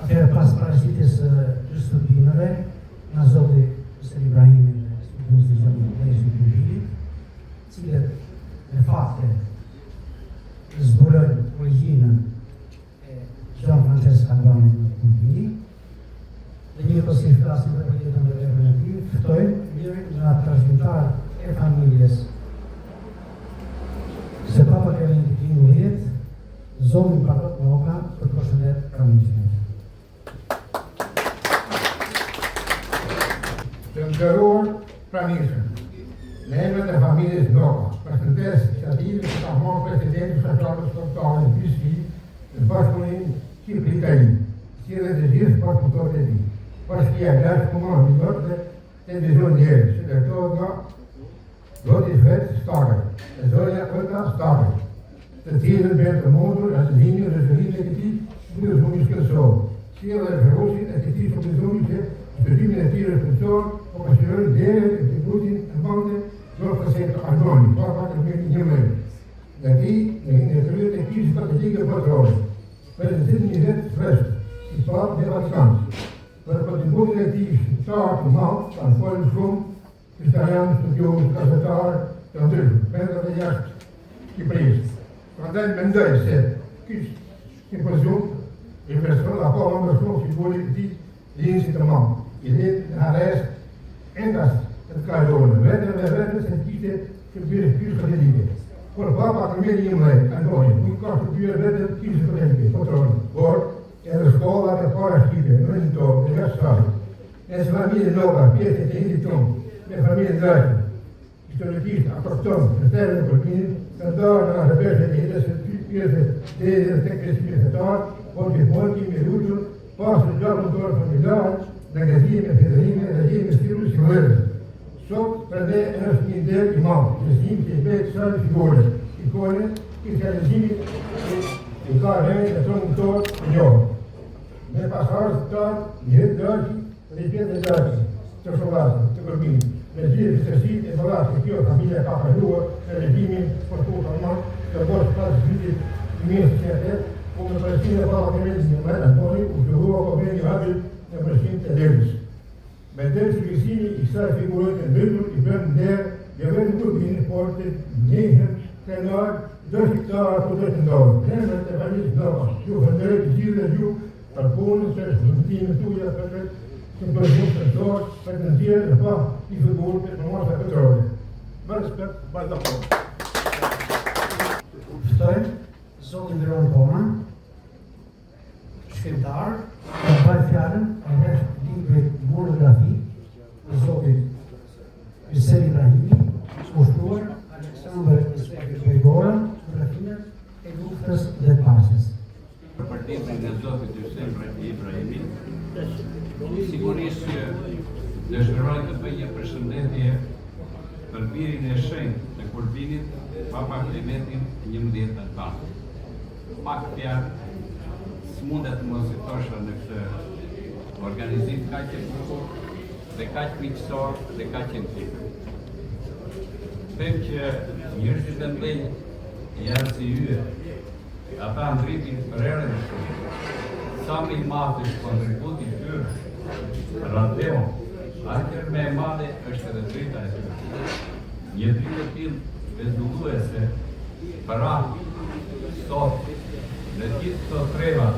Atëherë pas paraqitjes të studimeve nga Zoti Mr. Ibrahimi dhe studiusit e Gjallërisë të Kurbinit, cilët në fakte zbulojnë origjinën e Gjon Francesc Albanit në Kurbini, dhe një kësi flasin për jetën dhe vepën e tij, ftojnë njërin nga trashëgimtarët e familjes se Papa Klementi XI, zonin Parot Moka, për të përshëndet pranishmit. Të nderuar pranishëm, në emër të familjes Moka, përshëndes iniciativën që ka marrë presidenti shoqatës kombëtare në Prishtinë në bashkëpunimin shqip-itali, si dhe të gjithë bashkëpunëtorët e tij. Bashkia e Lashtë Komunal dhe Televizion Njerë, që drejtohet nga Zoti Fred Stakaj e zonja Olga Stakaj, të cilën bërë të mundur atë rëzërimin e këtij në shumë shkëllësor, si edhe referuesin e këtij shkëllësori që studimin e tij reflektor o pasqyrojnë deri e tributin e mande Gjon Francesc Albani, Papa Klementi XI, dhe ti në kryet e tij strategjike botërore, për të cilën një vetë fresht, si Papa dhe Vatikanës, për kontributin e tij shqiptar të madh, kanë folur shumë historianë, studiues, gazetarë të ndryshëm, brenda dhe jashtë Shqipërisë. Prandaj mendoj se ky simpozum i person apo më shumë figurë të tij linjë të madh, i dhe në arrest endas të kaluar, vetë se kishte që bërë strategjike. Por Papa Klementi XI, Albani, nuk ka shkruar vetë kishte strategjike, por edhe shkollat e para shqipe, në një tokë, në jashtë shtatë. Nëse familje Moka, pjesë të indit tonë, me familje Draqi, historikisht, autoktonë, në terën e Kurbinit, të ndarë në rëbeshët e jetës e ty pjesë dhe të kresimit fetar, por që ponti me luqën, pasë në gjatë mëtorë familjarë, në gëzime, federime, regjime, stilus, si vërës, Sot për ne është një nder I madh, rezim që I bëhet sa figure, ikone I realizimit I ka rënë e tonë mëtor të njohë. Me pasarës të tanë, një jetë dërgjë dhe I pjetë dërgjë të sholatën, të kërbimit. Me gjithë vëstërësit e vëllatë që kjo familja ka përluar në regimin për të format të bërë pas vitit 1958, ku me përësin e papa Kemelis në Mërë Antoni, u zhjuhua konveni habil në përësin të Delis. Me dërë shqipësimi I kësaj figurët e ndërgjur I bërë ndërë, jave në kërbini, por të njëherë krenar, dërë shqiptarë ato të të ndorë. Kremër të familjes Nova, ju fëndërët I gjithë dhe ju për punën së shëndëtime tuja për të përgjum sensor për të nëzirë në pa I fëgur të masa petrole. Më respekt, bajt dhe përë. Ftoj, Zotin Veron Kona, shkrimtar, të bëj fjallën e rreth libri monografi të Zotit Visel Ibrahimi, ushtuar Aleksandr Begora, fotografimet e luftës dhe pasjes. Për librin e Zotit Visel Ibrahimi, sigurisht që dëshiroj të bëj një përshëndetje për birin e shenjtë të Kurbinit, Papa Klementin 11 nëntar. Pak fjalë, s'mundet mos I thosha në këtë organizim kaq e bukur dhe kaq miqësor dhe kaq intim. Them që njerëzit e mëdhenj janë si yje, ata ndritin për erën e shumë. Sa më I madh është kontributi I tyre, radio, aq më e madhe është edhe drita e tyre. Një dritë e tillë vendulluese për sot në gjithë këto trevat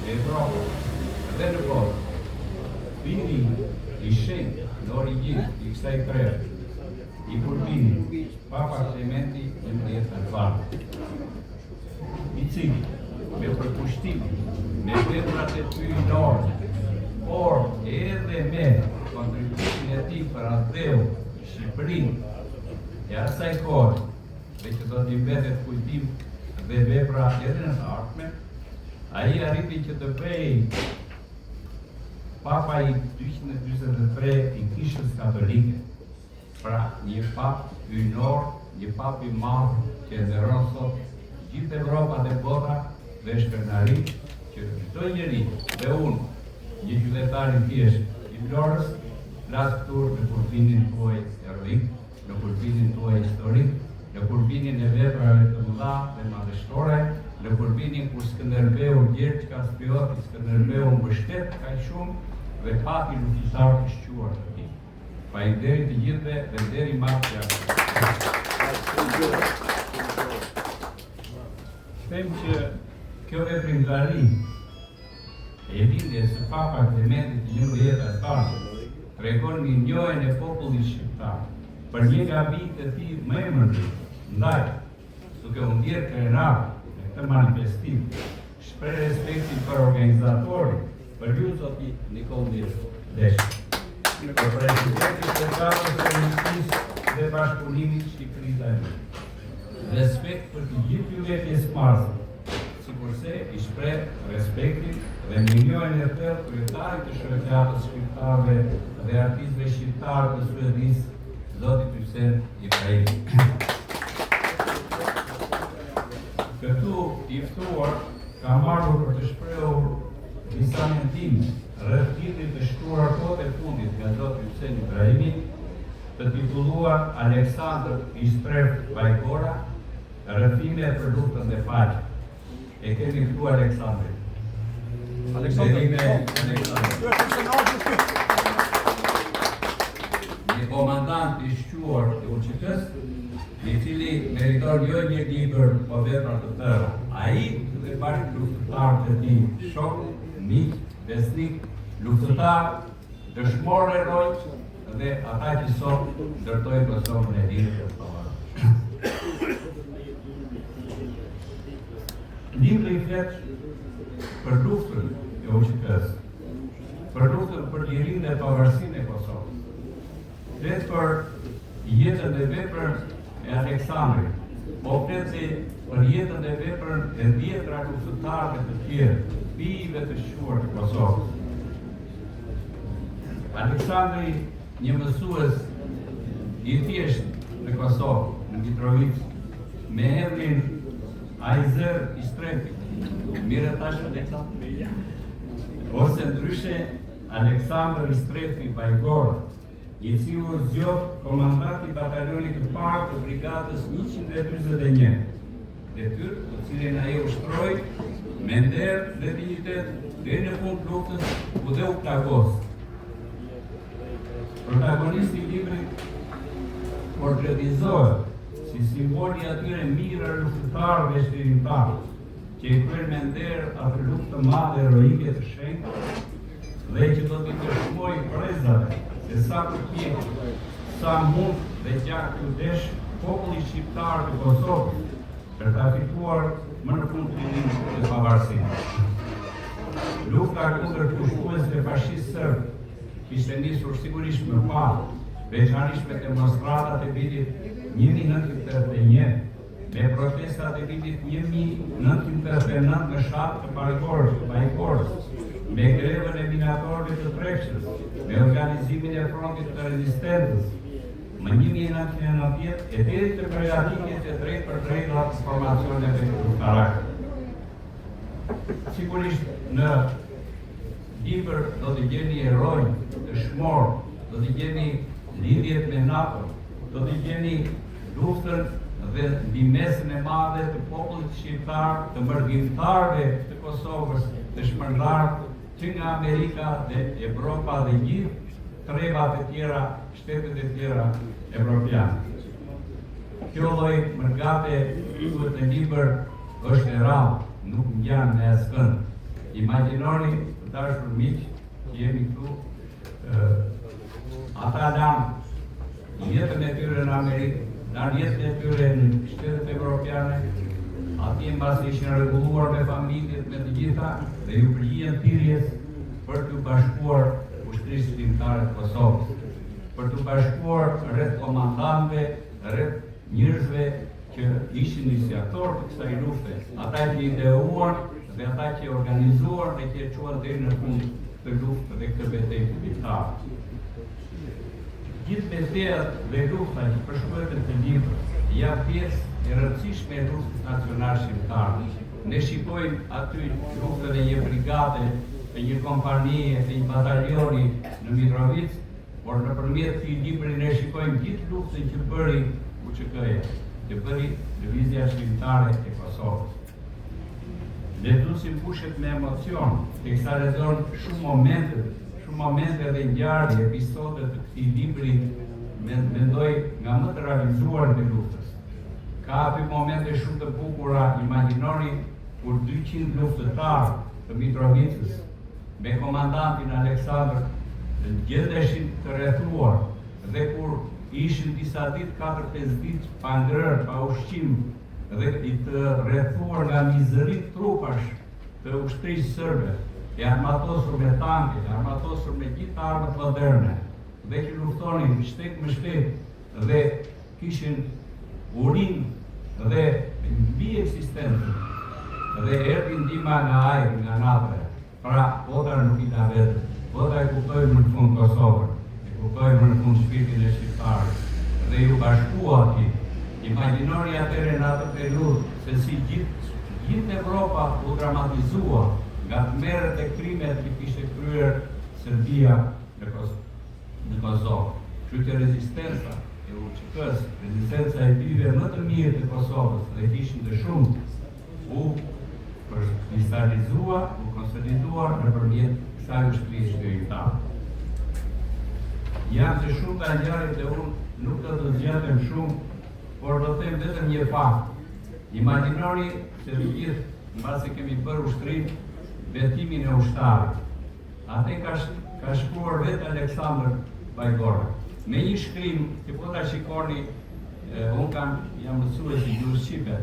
e Evropës dhe në botë, biri I shenjtë në origjinë I kësaj treve, I Kurbinit, Papa Klementi 11 nëntar, I cili me përkushtim, me veprat e ty enorme, por edhe me kontributin e tij për atëu Shqipërinë e asaj kohë, dhe që do t'i mbetet kujtim dhe vepra edhe në të ardhmen, ai arriti që të bëjë Papa I 243 I Kishës Katolike, pra një pap hyjnor, një pap I madh që nderon sot gjithë Evropa dhe bota dhe shkërnari që çdo njeri dhe unë, një qytetar I thjeshtë I Florës, flas këtu në Kurbinin tuaj heroik, në Kurbinin tuaj historik, në Kurbinin e veprave të mëdha dhe madhështore, në Kurbinin ku Skënderbeu Gjergj Kastrioti, Skënderbeu mbështet kaq shumë dhe pati luftëtar të shquar të tij. Faleminderit të gjithëve dhe deri madh them që kjo veprimtari e lindjes së Papa Klementit 11 nëntar tregon një njohjen e popullit shqiptar për një gabim të tij më emërshëm, ndaj duke u ndjerë krenar në këtë manifestim, shpreh respektin për organizatorin, për ju zoti Nikolaj Desh, për presidentin të Kamrës së Ministrisë dhe Bashkëpunimit Shqipëri-Itali. Respekt për të gjithë juve pjesëmarrësit, sikurse I shpreh respektin dhe minjojnë e thellë kryetarit të shoqatës shqiptarëve dhe artistëve shqiptarë të Suedisë, Zotit Visel Ibrahimi. Këtu I ftuar ka marrur për të shprehur disa mendime rreth titullit të shkruar kohët e fundit nga Zoti Visel Ibrahimi, të titulluar Aleksandr I shpreh Vajgora, rrëfime për luftën dhe paqen. E kemi këtu Aleksandrin. Një komandant I shquar të UÇK-s, I cili meriton jo një libër po vepra të tëra. Ai dhe bashkë luftëtarët e tij, shok, miq, besnik, luftëtar, dëshmor heroj dhe ata që sot ndërtojnë Kosovën e lirë të Kosovës. Libri I flet për luftën e UÇK-s, për luftën për lirinë dhe pavarësinë e Kosovës. Flet për jetën dhe veprën e Aleksandrit, po flet për jetën dhe veprën e dhjetra luftëtarëve të tjerë, bijve të shquar të Kosovës. Aleksandri, një mësues i thjesht në Kosovë, në Mitrovica, me emrin Ajzer Istrepi, mire tash Aleksandr, ose ndryshe Aleksandr Istrepi Bajgora, i cili u zgjodh komandant i batalionit të parë të brigadës 141, detyrë të cilën ai ushtroi me nder dhe dignitet deri në fund të luftës, ku dhe u plagos. Protagonisti i librit portretizohet si simboli atyre mira luftëtarëve shtirimtarë, që i kryen me nder atë luftë të madhe heroike të shenjtë, dhe që do t'i dëshmoj brezave se sa përpjek, sa mund dhe gjak të desh populli shqiptar të Kosovës për ta fituar më në fund rinin të pavarësinë. Lufta kundër pushtuesve fashist serb kishte nisur sigurisht më parë, veçanërisht me demonstratat e vitit 1981, me protestat e vitit 1989 në shtatë të Bajgorës, me grevën e minatorëve të Trekshës, me organizimin e frontit të rezistencës, më 1990 e deri të përgatitjes e drejt për drejt transformacioneve ushtarake. Sigurisht në libër do të gjeni eroj të shmorë, do të gjeni lidhjet me NATO, do të gjeni luftën dhe ndihmën e madhe të popullit shqiptar, të mërgjimtarëve të Kosovës, të shpërndarë që nga Amerika dhe Evropa dhe gjithë trevat e tjera, shtetet e tjera evropiane. Kjo lloj mërgate duhet në libër është e rrallë, nuk ngjan me askënd. Imagjinoni, të dashur miq, që jemi këtu, ata lanë jetën e tyre në Amerikë, lanë jetën e tyre në shtetet evropiane, ati mbasi ishin rregulluar me familjet, me të gjitha, dhe ju përgjigjen thirrjes për të bashkuar ushtrisë shtirimtare të Kosovës, për të bashkuar rreth komandantëve, rreth njerëzve që ishin iniciatorë të kësaj lufte, ata që ideuan dhe ata që organizuan dhe që çuan deri në fund të luftës dhe këtë betejë shqiptare. Gjithë betejat dhe lufta që përshkruhet në libër janë pjesë e rëndësishme e luftës nacionale shqiptare. Ne shikojmë aty luftën e një brigade, e një kompanie, e një batalioni në Mitrovica, por nëpërmjet këtij libri ne shikojmë gjithë luftën që bëri UÇK-ja, që bëri lëvizja shqiptare e Kosovës. Lexuesi mbushet me emocion, teksa lexon shumë momente dhe ngjarje, episode të këtij libri, mendoj nga më të realizuar të luftës. Ka aty momente shumë të bukura, imagjinoni kur 200 luftëtarë të Mitrovicës me komandantin Aleksandr gjendeshin të rrethuar dhe kur ishin disa ditë, 4-5 ditë pa ngrënë, pa ushqim dhe të rrethuar nga mizërit trupash të ushtrisë serbe, e armatosur me tanke, armatosur me gjithë armët moderne, dhe që luftonin shtet me shtet dhe kishin urinë dhe mbi eksistencën, dhe erdhi ndihma nga ajri, nga natë. Pra, bota nuk i ta vetë, bota e kuptojnë në fund Kosovën, e kuptojnë në fund shpirtin e shqiptarët, dhe ju bashkua ati. Imagjinoni atëre në atë periudhë se si gjithë Evropa u dramatizua nga tmerret e krimet që kishte kryer Serbia në Kosovë. Kështu që rezistenca e UÇK-s, rezistenca e bive më të mirë të Kosovës dhe kishin të shumë, u kristalizua, u konsoliduar nëpërmjet kësaj ushtrie shtirimtare. Janë të shumë të ngjarjet dhe unë nuk do të zgjatem shumë, por do të them vetëm një fakt. Imagjinoni se të gjithë, mbasi kemi bërë ushtrinë, betimin e ushtarit. Atë ka shkruar vetë Aleksandr Bajgora. Me një shkrim, që po ta shikoni, unë jam mësues i gjuhës shqipe,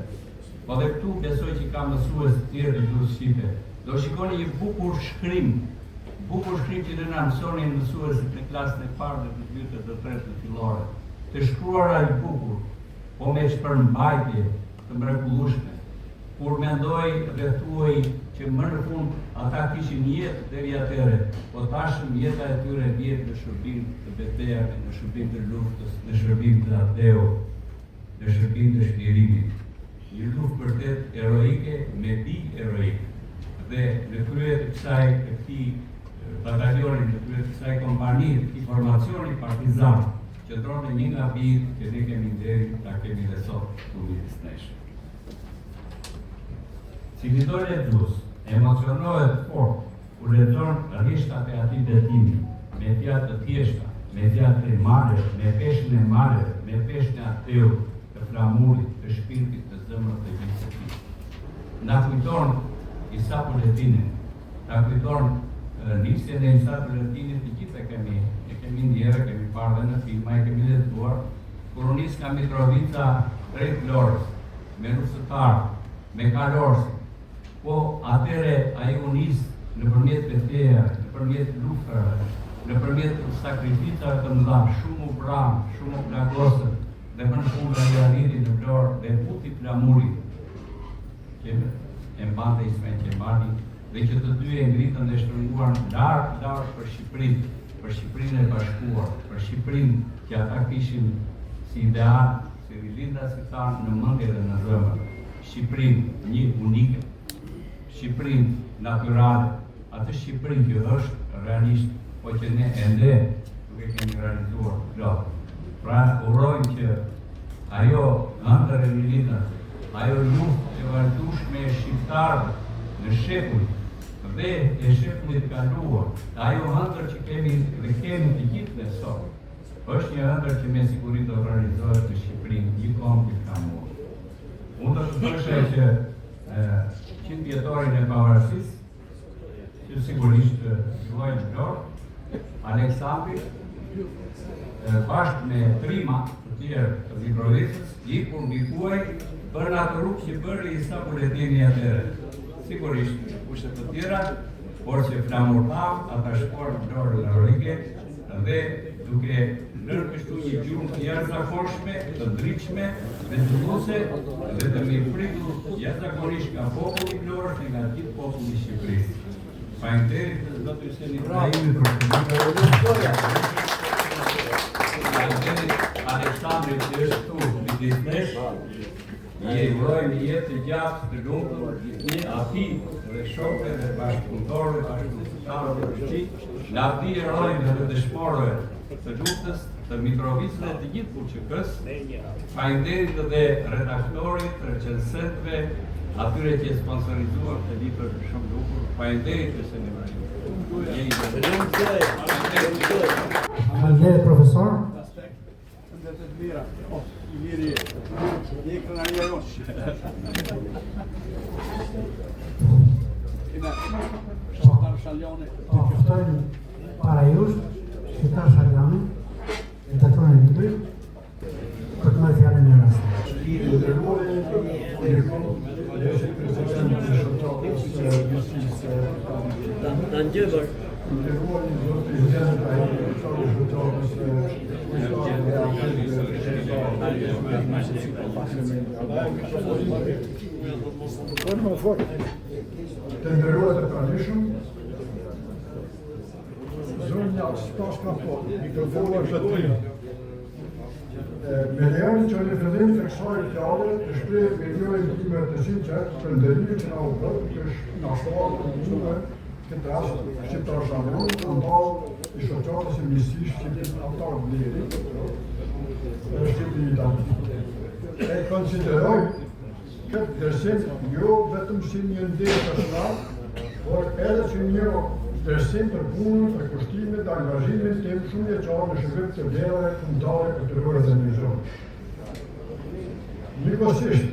po dhe këtu besoj që ka mësues të tjerë të gjuhës shqipe. Do shikoni një bukur shkrim që ne na mësonin mësuesit në klasën e parë dhe të dytë dhe të tretë të fillore. Të shkruara i bukur, po me shpërmbajtje të mrekullueshme, kur mendoj dhe thuaj që më në fund ata kishin jetë deri atëre, po tashmë jeta e tyre vjet në shërbim të betejave, në shërbim të luftës, në shërbim të ateut, në shërbim të shpirimit. Një luftë vërtet heroike me pikë heroike. Dhe në krye të këtij batalioni, në krye të kësaj kompanie, të këtij formacioni partizan, qëndron një nga bijtë që ne kemi nderin ta kemi dhe sot këtu midis nesh. Si fitore e Gjus, emocionohet fort kur lexon rishtat e atij betimi, me fjalë të thjeshta, me fjalë të mare, me peshën e mare, me peshën e ateut, të flamurit, të shpirtit, të zemrës të gjithë së tij. Na kujton Isa Buletinin, na kujton nisjen e Isa Buletinit, të gjithë e kemi ndjerë, kemi parë dhe në filma, e kemi lexuar, kur u nis nga Mitrovica drejt Vlorës, me rusëtar, me kalorsi. Po atëre ai u nis nëpërmjet betejave, nëpërmjet luftave, nëpërmjet sakrificave të mëdha, shumë u bram, shumë u plagosën, dhe më në fund ai arriti në Vlorë dhe futi flamurin që e mbante Ismail Qemali, dhe që të dy e ngritën dhe shtrënguan larg për Shqipërinë, për Shqipërinë e bashkuar, për Shqipërinë që ata kishin si ideal, si rilinda si thanë në mendje dhe në zemër. Shqipërinë një unike, Shqipërinë natyrale, atë Shqipërinë që është realisht, po që ne ende nuk e kemi realizuar plot. Pra urojmë që ajo ëndër e rilinda, ajo luftë e vazhdueshme e shqiptarëve në shekuj dhe e shekullit kaluar, ajo ëndër që kemi dhe kemi të gjithë dhe sot, është një ëndër që me siguri do të realizohet në Shqipërinë gjithkohë gjithkamuar. Unë do të thosha që 100 vjetorin e pavarësisë, që sigurisht luajnë Vlorë, Aleksandri, bashkë me trima të tjerë të Mitrovicës, ikur mbikuaj për në atë rrugë që bëri Isa Buletini atëre. Sigurisht, kushte të tjera, por që flamurtav, ata shkuar në Vlorë heroike, dhe duke lërë kështu një gjumë të jashtëzakonshme, të ndritshme, dhe zhduese, dhe të mirëpritur jashtëzakonisht nga populli i Vlorës dhe nga gjithë populli i Shqipërisë. Faleminderit të zotë Hyseni Ibrahimi për faleminderit Aleksandrit që është këtu midis nesh. Je urojmë një jetë të gjatë të lumtur, një ati dhe shokëve dhe bashkëpunëtorëve, bashkëpunëtarëve të tij, në ati herojve dhe dëshmorëve të luftës, të Mitrovicës dhe të gjithë fuqikës. Faleminderit dhe redaktorit, recensentëve, atyre që sponsorizuar të libër shumë lukur. Faleminderit Hyseni Ibrahimi. Faleminderit profesor. Mira, i miri, një kërënarja josh. Kina, Shqiptar Shaljoni. Ftojmë para jush, Shqiptar Shaljoni, redaktorin e librit, për të marrë fjalën e rastit. Të nderuar të pranishëm, zonja sipas ka mikrofoni është të me lejon që në fillim të kësaj fjale të shpreh mirënjohjen time të sinqertë për ndërimin që na u bë, që na shtohet të mësuar këtë rast Shqiptar Shaljoni, ndal i shoqatës së misisë Shqiptar Autor Bleri, Shqipëri Itali. E konsideroj këtë dërsim jo vetëm si një ndërë personal, por edhe si një dërsim për punën, për kushtimet dhe angazhimin tim shumë veçantë në shërbim të vlerave kombëtare kulturore dhe njerëzore. Njëkohësisht,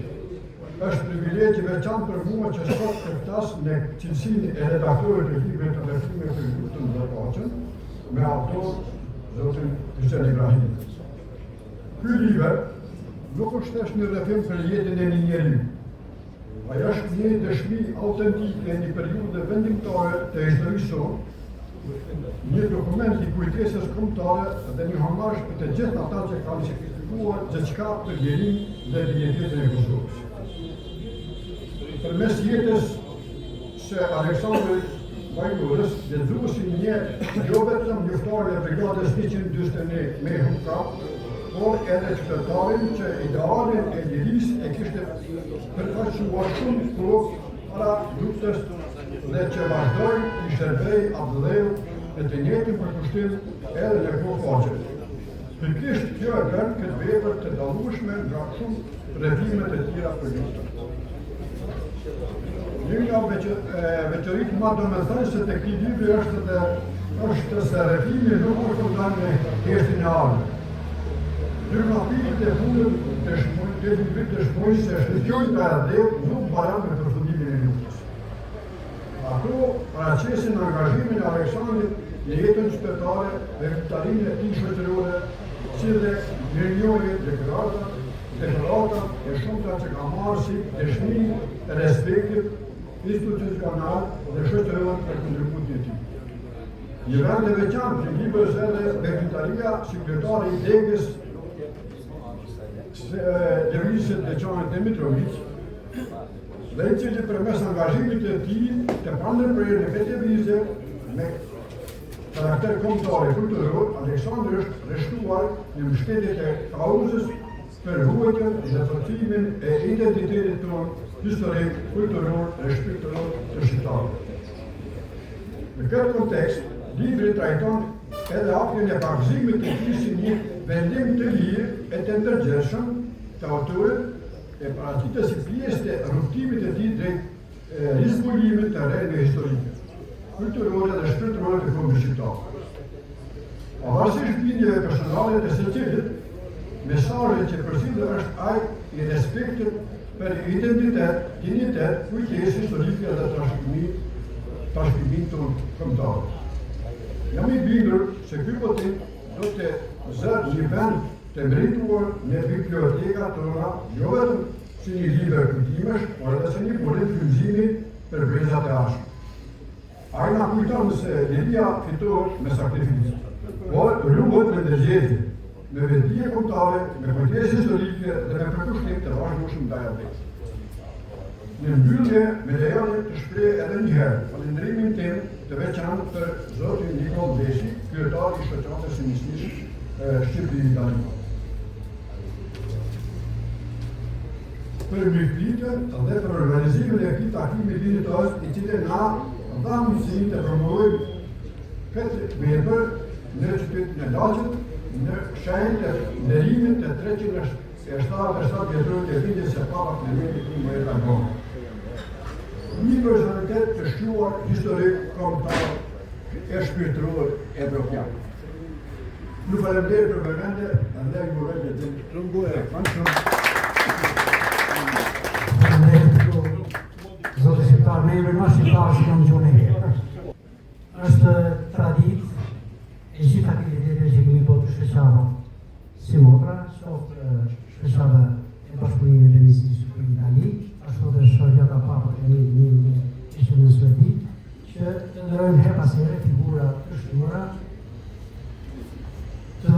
është privilegj i veçantë për mua që sot të flas në cilësinë e redaktorit të librit të ndërtimit për luftën dhe paqen, me autor zotin Hyseni Ibrahimi. Ky libër nuk është thjesht një rrëfim për jetën e një njeriu. Ai është një dëshmi autentike e një periudhe vendimtare të historisë sonë, një dokument i kujtesës kombëtare dhe një homazh për të gjithë ata që kanë sakrifikuar gjithçka për lirin dhe identitetin e Kosovës. përmes jetës së Aleksandrit Vajgurës, lexuesi një jo vetëm njoftarin e brigadës 141 me Humka, por edhe qytetarin që idealin e lirisë e kishte përfaqësuar shumë kohë para luftës dhe që vazhdoi të shërbej Abduleu në të njëjtin përkushtim edhe në kohë faqe. Pikërisht kjo e bën këtë vepër të dallueshme nga shumë rrethime të tjera politike. Një nga veçoritë më domethënëse të këtij libri është se rrethimi nuk përfundan me thjeshtën e armëve. Ndërmjetësit e punët të librit të shprehë se shërbimi i ardhët nuk mbaron me përfundimin e luftës. Ato paraqisin angazhimin e Aleksandrit në jetën qytetare dhe rritarinë e tij shoqërore, si dhe mirënjohjen deklarata e shumta që ka marrë si dëshmi e respektit institucional dhe shoqëror për kontributin e tij. Një vend e veçantë që libër edhe Beqitaria, sekretari i degës Lëvizjet e Çanit Dimitrović, dhe i cili përmes angazhimit të tij të pandërprerë në këtë lëvizje me karakter kombëtar e kulturor, Aleksandri është rreshtuar në mbështetjet e kauzës për ruajtjen dhe forcimin e identitetit tonë historik, kulturor dhe shpirtëror të shqiptarëve. Në këtë kontekst, libri trajton edhe aktën e pagëzimit të tij si një vendim të lirë e të ndërgjegjshëm të autorit e paraqitet si pjesë të rrugtimit të tij drejt rizbulimit të rrethave historike, kulturore dhe shpirtërore të kombit shqiptar. Pavarësisht bindjeve personale të secilit, mesazhi që përzihet është ai i respektit për identitet, dinjitet, kujtesë historike dhe trashëgimimin tonë kombëtar. Jam i bindur se ky botim do të zërë një vend të mbrituar në bibliotekat tona, jo vetëm si një libër kujtimesh, por edhe si një burim frymëzimi për brezat e ashpër. Ai na kujton se liria fitohet me sakrificë, por luhet me ndërgjegjje, me vetdije kombëtare, me kujtesë historike dhe me përkushtim të vazhdueshëm ndaj atij. Në mbyllje, me lejoni të shpreh edhe një herë falënderimin tim të veçantë për zotin Nikol Beshi, kryetar i shoqatës së nisësh Shqipëri-Itali. Për mirëpritjen dhe për organizimin e këtij takimi dinjitoz, i cili na dha mundësinë të promovojmë këtë vepër në qytetin e Laçit, në shenjë të nderimit të 377 vjetrorit të vindjes së Papa Klementit I. Një personalitet të shkruar historik kombëtar e shpirtëror evropian. Ju falenderoj për vëmendje dhe ju uroj të Zotë shqiptar, me emrin më shqiptar si kam gjone. Është traditë e gjithë aktivitetet që kemi bërë të shkëqava si motra, qoftë shkëqava e Bashkëpunimit të Nisësh për Itali, ashtu dhe shoqata Papa Klementit I ishte në Suedi, që të ndërojnë her pas here figura të shtuara të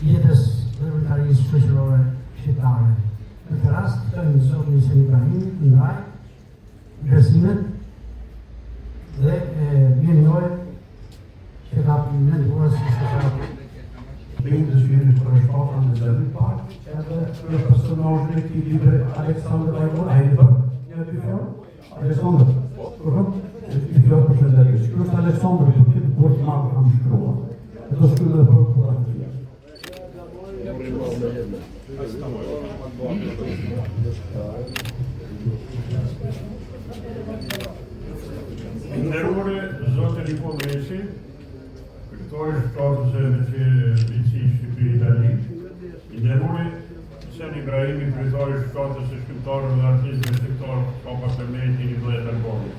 jetës veprimtarisë shoqërore shqiptare. Në këtë rast, të zotin Hyseni Ibrahimit ndaj ndërsimet dhe mirënjohjet që ka menduar si shoqata bindës jemi të përshpata në zëmën parë, edhe në personazhin e këtij libri Aleksandr Vajgura, ai bën një dy fjalë. Aleksandr, dy fjalë për shëndetësi. Ky është Aleksandr i cili kur të marrë kam shkruar. Do shkruaj edhe për kuratë. Nderuar zotë Nikol Beshi, kryetari shtatës së Liçi Shqipëri-Itali, I nderuar Hyseni Ibrahimi, kryetari shtatës së shkrimtarëve dhe artistëve shqiptar Papa Klementit I Albani.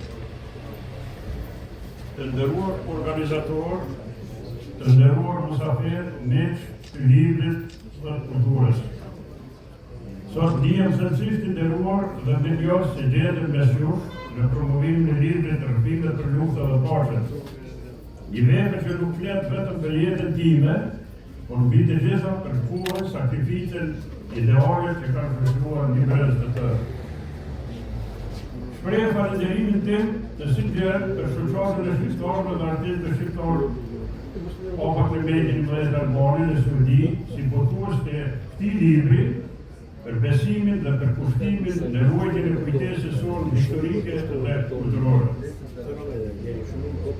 Të nderuar organizator, të nderuar musafir, miq të librit dhe kulturës. Sot ndihem selësisht I nderuar dhe ndihmos se gjeten mes jush në promovimin e librit të rrëfimet për lufta dhe paqen. Një vepër që nuk flet vetëm për jetën time, por mbi të gjitha për kurrën, sakrificën, idealet që kanë përshkruar një brez të tërë. Shpreh falënderimin tim të sinqert për shoqatën e shqiptarëve dhe artistëve shqiptarë Papa Klementi XII Albani në Surdi, si botues të këtij libri për besimin dhe për kushtimin në ruajtjen e kujtesës sonë historike dhe kulturore.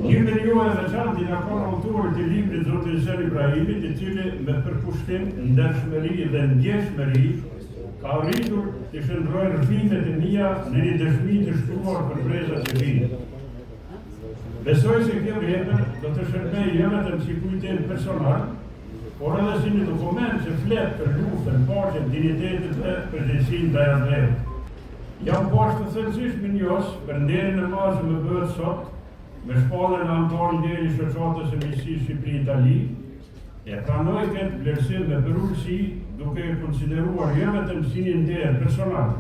Një periudhë e veçantë nga ka autorit të librit Zoti Hysén Ibrahimit, i cili me përkushtim, ndershmëri dhe ndjeshmëri ka arritur të shndrojë rrëfimet e mia në një dëshmi të shtruar për brezat e vinë. Besoj se kjo vepër do të shërbejë jo vetëm si kujtim personal, por edhe si një dokument që flet për luftën, paqen, dinjitetin dhe përgjegjësinë ndaj andrevë. Jam poshtë të thellësisht minjos për nderin e madh që më bëhet sot, me shpallën e antarit deri i shoqatës së miqësisë Shqipëri-Itali, e pranoj këtë vlerësim me përulësi, duke e konsideruar jo vetëm si një nder personal,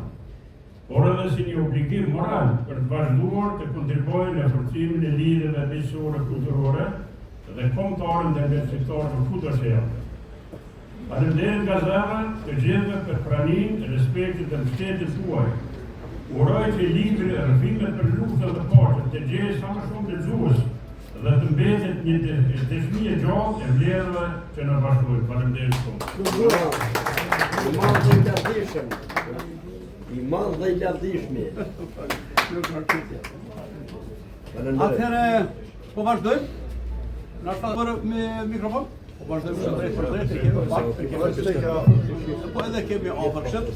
por edhe si një obligim moral për të vazhduar të kontribuojë në forcimin e lidhjeve miqësore kulturore dhe kombëtare ndërmjet shqiptarëve kudo që janë. Faleminderit nga zemra të gjithëve për praninë, respektin dhe mbështetjen tuaj. Uroj që libri Rrëfimet për luftën dhe paqen të gjejë sa më shumë lexues dhe të mbetet një dëshmi e gjallë e vlerave që na bashkojnë. Faleminderit shumë. I madh dhe i lavdishmi. Atëherë, po vazhdojmë? Na shtatë me mikrofon? Po vazhdojmë drejt për drejt, po edhe kemi afërshet.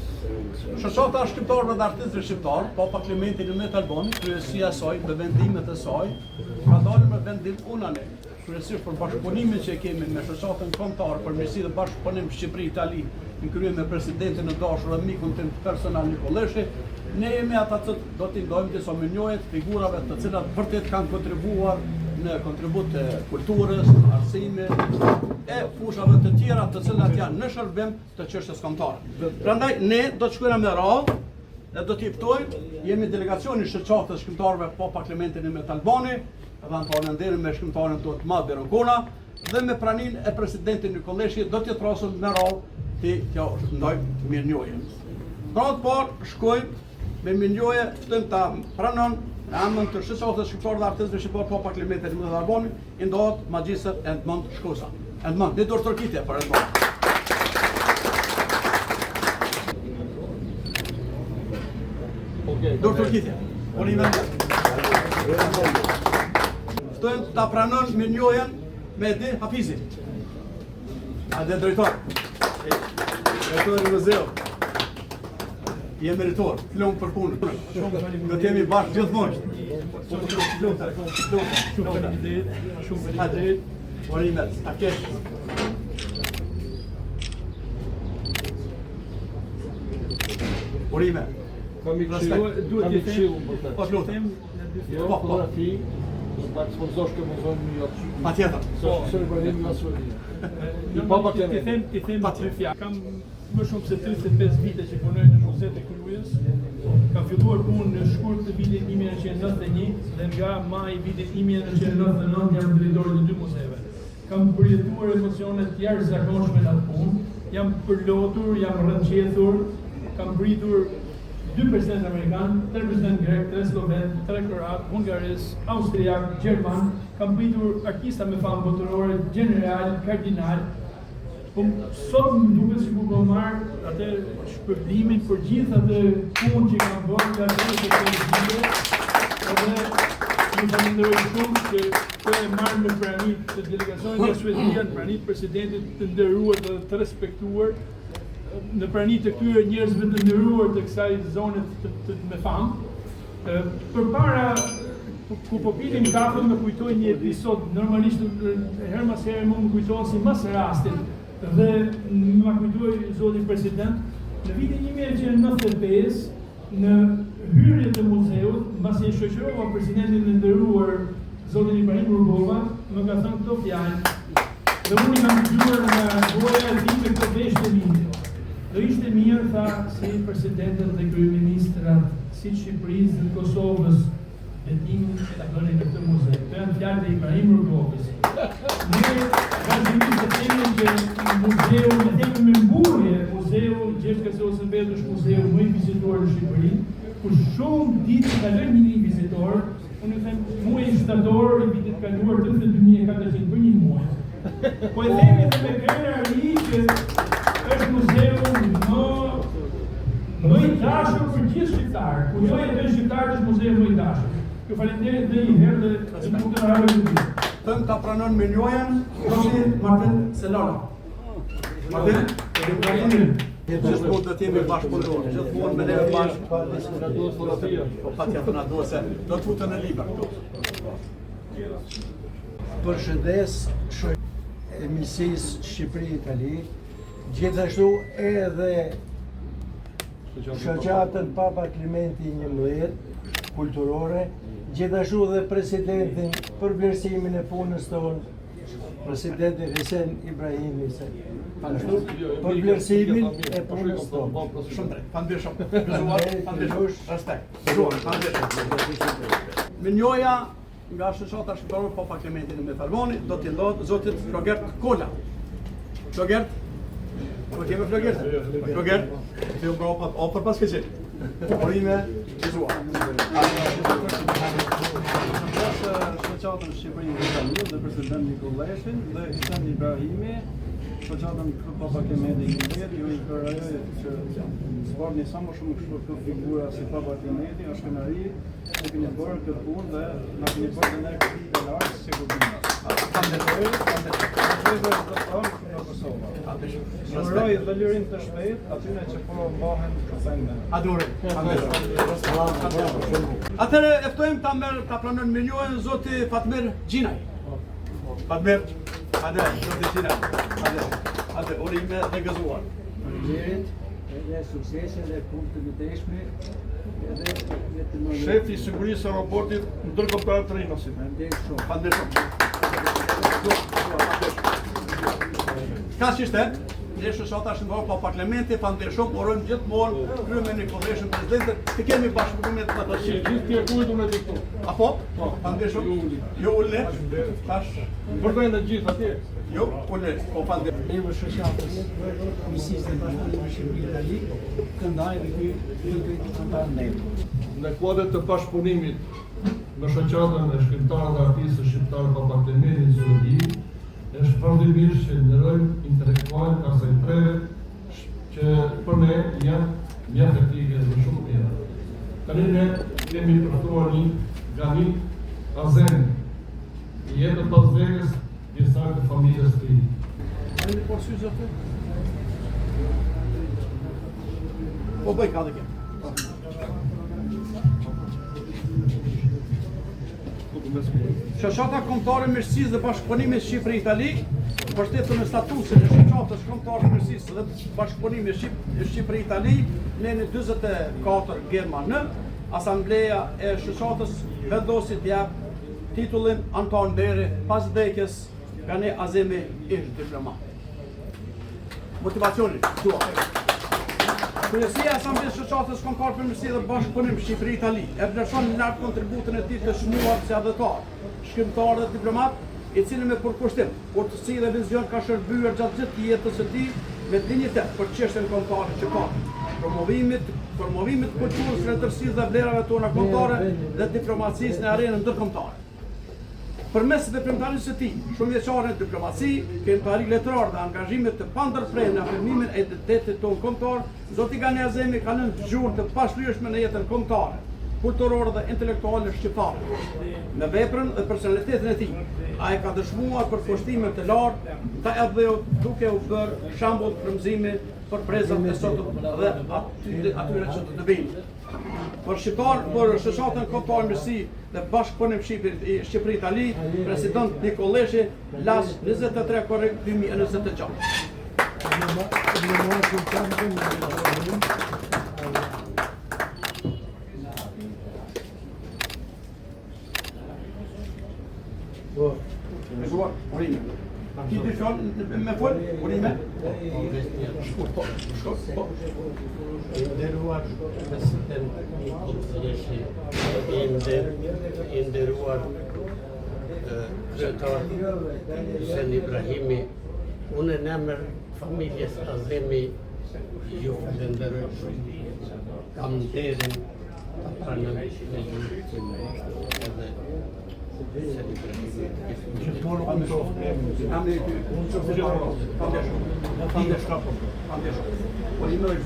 Shoqata shqiptarëve dhe artistëve shqiptar, Papa Klementi XII Albani, kryesia e saj, me vendimet e saj, ka dalë me vendim unanim, kryesisht për bashkëpunimin që kemi me shoqatën kombëtare për mirësi dhe bashkëpunim Shqipëri-Itali, në krye me presidentin e dashur dhe mikun tim personal Nikoleshi, ne jemi ata që do t'i ndojmë disa minjohet figurave të cilat vërtet kanë kontribuar në kontribut të kulturës, arsimit e fushave të tjera të cilat janë në shërbim të çështjes kombëtare. Prandaj ne do të shkojmë me radhë dhe do t'i ftojmë, jemi delegacioni i shoqatës shkrimtarëve Papa Klementi XII Albani, dhe antarën e nderin me shkrimtarin tonë të madh Beronkona dhe me praninë e presidentit Nikoleshi do t'ju trasëm me radhë t'ja ndojmë mirënjohje. Pra të parë shkojmë me mirënjohje, ftojmë ta pranon në emrin të shoqatës shqiptare dhe artistëve shqiptar Papa Klementi XII Albani, i ndohet Magjistër Edmond Shkosa. Edmond, një dorë tërkitje për Edmond. Dorë tërkitje. Ftojmë ta pranon mirënjohjen me Edi Hafizi. Ade drejtor. Drejtori i muzeut. I emeritor, flon për punë. Do të jemi bashkë gjithmonë. Shumë faleminderit. Orimet, ta kesh. Orime. Duhet të këshillu, Po lutem. jo fotografi, do ta ekspozosh këtë muzeum në aty. Patjetër. Se Ibrahim Nasuri. Ti them dy fjalë. Kam më shumë se 35 vite që punoj në Muzeun e Krujës. Kam filluar punën në shkurt të vitit 1991 dhe nga maj vitit 1999 jam drejtori të dy muzeve. Kam përjetuar emocione të jashtëzakonshme në atë punë. Jam përlotur, jam rrënqetur, kam britur 2 president amerikan, 3 president grek, 3 sloven, 3 kroat, hungaris, austriak, gjerman, kam britur artista me famë botërore, general, kardinal. Sot më duket sikur po marr atë shpërblimin për gjithë atë punë që kam bërë nga ato të vite. Edhe ju falenderoj shumë që po e marr me prani të delegacionit nga Suedia, në prani të presidentit të nderuar dhe të respektuar, në prani të këtyre njerëzve të nderuar të kësaj zone me famë. Përpara ku po pilim kafe më kujtoj një episod, normalisht her mas here më kujtohen si mas rastin. Dhe më kujtoj zoti president, në vitin 1995, në hyrje të muzeut, mbasi e shoqërova presidentin e nderuar zotin Ibrahim Rugova, më ka thënë këto fjalë. Dhe unë i kam dëgjuar nga goja e tij me këtë vesh të mirë. Do ishte mirë, tha, si presidentët dhe kryeministrat, si Shqipërisë dhe Kosovës, betimin e ta bënin në këtë muze. Këto janë fjalë të Ibrahim Rugovës. Ne vazhdimisht të themi që muzeu, ne themi me mburje, muzeu Gjergj Kaceli Ose Mbetësh, muzeu më i vizituar në Shqipëri, ku shumë ditë që kalën një vizitor, unë them muaj shtator i vitit kaluar 22.400 për një muaj. Po e themi dhe me krejnë ri që është muzeu më i dashur për gjithë shqiptarë. Ku jo e të shqiptarë është muzeu më i dashur. Kjo falenderit dhe i herë dhe nuk të rarë në gjithë. Tëm ta pranon me njojen, Zotin Martin Selona. Martin, gjithmonë do të jemi bashkëpunëtor, gjithmonë me ne bashkë. Po patjetër na duhet se do të futen në libra këtu. Përshëndes emisis Shqipëri-Itali, gjithashtu edhe shoqatën Papa Klementi XI kulturore, gjithashtu dhe presidentin për vlerësimin e punës tonë, presidenti Hesen Ibrahimi, për vlerësimin e punës tonë. Shumë drejt, fandeshumë, respekt. Minjoja nga shoqata shqiptare Papa Klementi me Falmoni do t'i ndodh Zotit Flogert Kola. Flogert, po kemi Flogert. Flogert, ti u bro pa për pas këçi. Porime vizuar. Shoqatën Shqipëri-Itali dhe president Nikolleshin dhe Hesen Ibrahimi, shoqatën Papa Klementi XI, ju i kërkoj që zgjidhni sa më shumë këto figura si Papa Klementi, është kënaqëri se keni bërë këtë punë dhe na keni bërë dhe ne këtë lart sigurisht. Uroj dhe lirin të shpejt atyre që po mbahen kësajme. Adore. Atëre eftojmë ta pranojmë me njohen Zoti Fatmir Gjinaj. Fatmir, Zoti Gjinaj. Ade, urime dhe gëzuar. Faleminderit, edhe suksese dhe punë të mëtejshme. Shefi i sigurisë së aeroportit ndërkombëtar të Rinosit. Faleminderit Ka që ishte, ne shoqata shëndorë pa Parlamenti, faleminderit shumë, urojmë gjithmonë kryemin e Kolleshit presidentit, të kemi bashkëpunime të të Gjithë tjerë kujtu në diktu. Apo? Faleminderit shumë. Jo ulle. Tash Përdojnë dhe gjithë atje. jo ulle, po faleminderit. Emër shoqatës Emisis dhe Bashkëpunimi Shqipëri-Itali, këndaj dhe ky këndar ndër. Në kuadër të bashkëpunimit me shoqatën e shkrimtarëve dhe artistëve shqiptarë Papa Klementi XI, është përndimisht që ndërojmë intelektual asaj treve që për ne janë mjaft ektike dhe shumë tjera. Tani ne kemi përftuar një Gamit Azen, i jetën pas vegës pjesëtar të familjes të tij. Ai po sy zotë. Po bëj ka dhe kemë. Shoqata Kombëtare Mirësisë dhe Bashkëpunimit Shqipëri-Itali, mbështetur në statusin e Shoqatës Kombëtare Mirësisë dhe Bashkëpunimit Shqipëri-Itali, në 44 German N, Asambleja e Shoqatës vendosi të jap titullin Anton Deri pas vdekjes nga ne Azemi ish diplomat. Motivacioni tua. Kryesia e Asamblesë Shoqatës Kombëtare për Mirësi dhe Bashkëpunim Shqipëri-Itali e vlerëson lart kontributin e tij të shmuar si adhetar, shkrimtar dhe diplomat, i cili me përkushtim, urtësi dhe vizion ka shërbyer gjatë gjithë jetës së tij me dinjitet për çështjen kombëtare që ka, promovimit të kulturës, letërsisë dhe vlerave tona kombëtare dhe diplomacisë në arenën ndërkombëtare. Përmes veprimtarisë së tij, shumëvjeçare në diplomaci, këmbëtari letëror dhe angazhimit të pandërprerë në afirmimin e identitetit tonë kombëtar, Zoti Gani Azemi ka lënë zgjurmë të pashlyeshme në jetën kombëtare, kulturore dhe intelektuale shqiptare. Me veprën dhe personalitetin e tij, ai ka dëshmuar për kushtime të lartë të edheut, duke u bërë shembull frymëzimi për brezat e sotëm dhe atyre që do të vinë. Për shoqatën Kombëtare Mirësi dhe Bashkëpunim Shqipëri-Itali, president Nikoleshi, las 23 korrik 2026. Mezuar, urime. Ti të fjalë me fol, urime. Nderuar president Nikoleshi, i nderuar kryetar Hesen Ibrahimi, unë në emër familjes Azemi ju falenderoj shumë. Kam nderin Gjithmonë unë qoftë. Unë qoftë gjithmonë. Ande shkapon. Po i noj.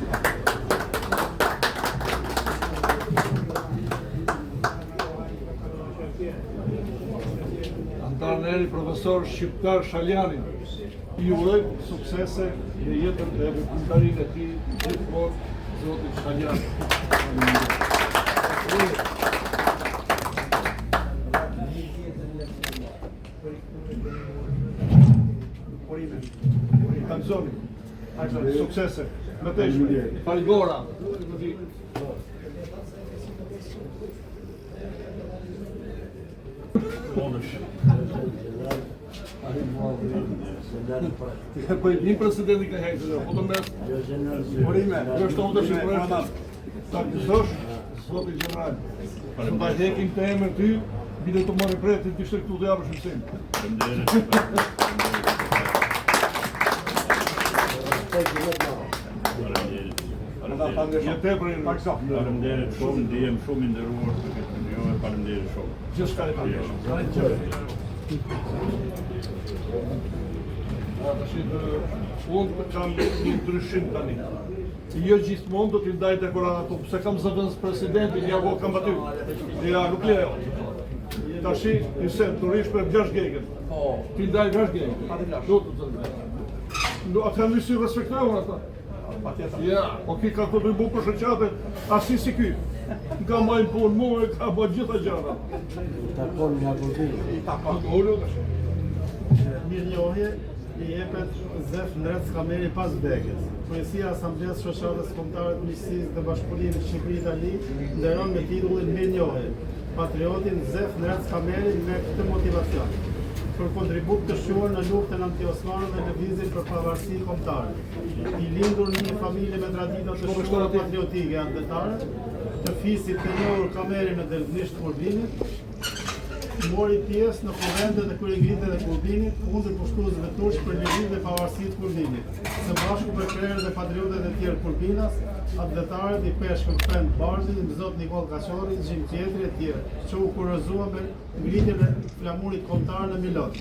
Antarneri profesor shqiptar Shaljani, i uroj suksese në jetën dhe veprimtarinë e tij gjithmonë zotit Shaljani. Kanzoni, suksese, me të ishme, Falgora. Po një presidenti ka hejtë, po të mes, porime, kështë të shqipërë, ta kësosh, zoti general, që ta hekim të emër ty, bide të mori preti të ishte këtu të javë shqipësim. Faleminderit shumë, ndihem shumë i nderuar për këtë video, faleminderit shumë. Gjithçka e unë kam një ndryshim tani. Jo gjithmonë do t'i ndaj dekorat ato, pse kam zëvendës presidentin, ja po kam aty. Ja nuk lejo. Tashi, i sen, të rish për 6 gegën. T'i ndaj 6 gegën. Do të zëvendës. Atëherë nisi respektojnë ata. Ja, po ki ka të dribu për shëqate, asi si ky. Nga majnë punë muë, ka ba gjitha gjana. Takon nga Kurbini. I takon. Mirënjohje i jepet Zef Ndrec Kameri pas vdekjes. Kryesia e Asamblesë Shoqatës Kombëtare të Miqësisë dhe Bashkëpunimit Shqipëri-Itali nderon me titullin Mirënjohje patriotin Zef Ndrec Kameri me këtë motivacion. Për kontribut të shuar në luftën anti-osmane dhe lëvizjen për pavarësi kombëtare. I lindur në një familje me tradita të shuara patriotike anëtare, të fisit të njohur Kameri në Delvnisht Kurbinit, mori pjesë në konventet e kryegritet e Kurbinit kundër pushtuzëve turq për lirin dhe pavarësitë të Kurbinit. Së bashku me krerët dhe patriotet e tjerë Kurbinas, atletarët i peshkën Frend Bardhi, Mzot Nikol Kaqori, Gjim Tjetri e tjerë, që u kurorëzuan me ngritjen e flamurit kombëtar në Milot,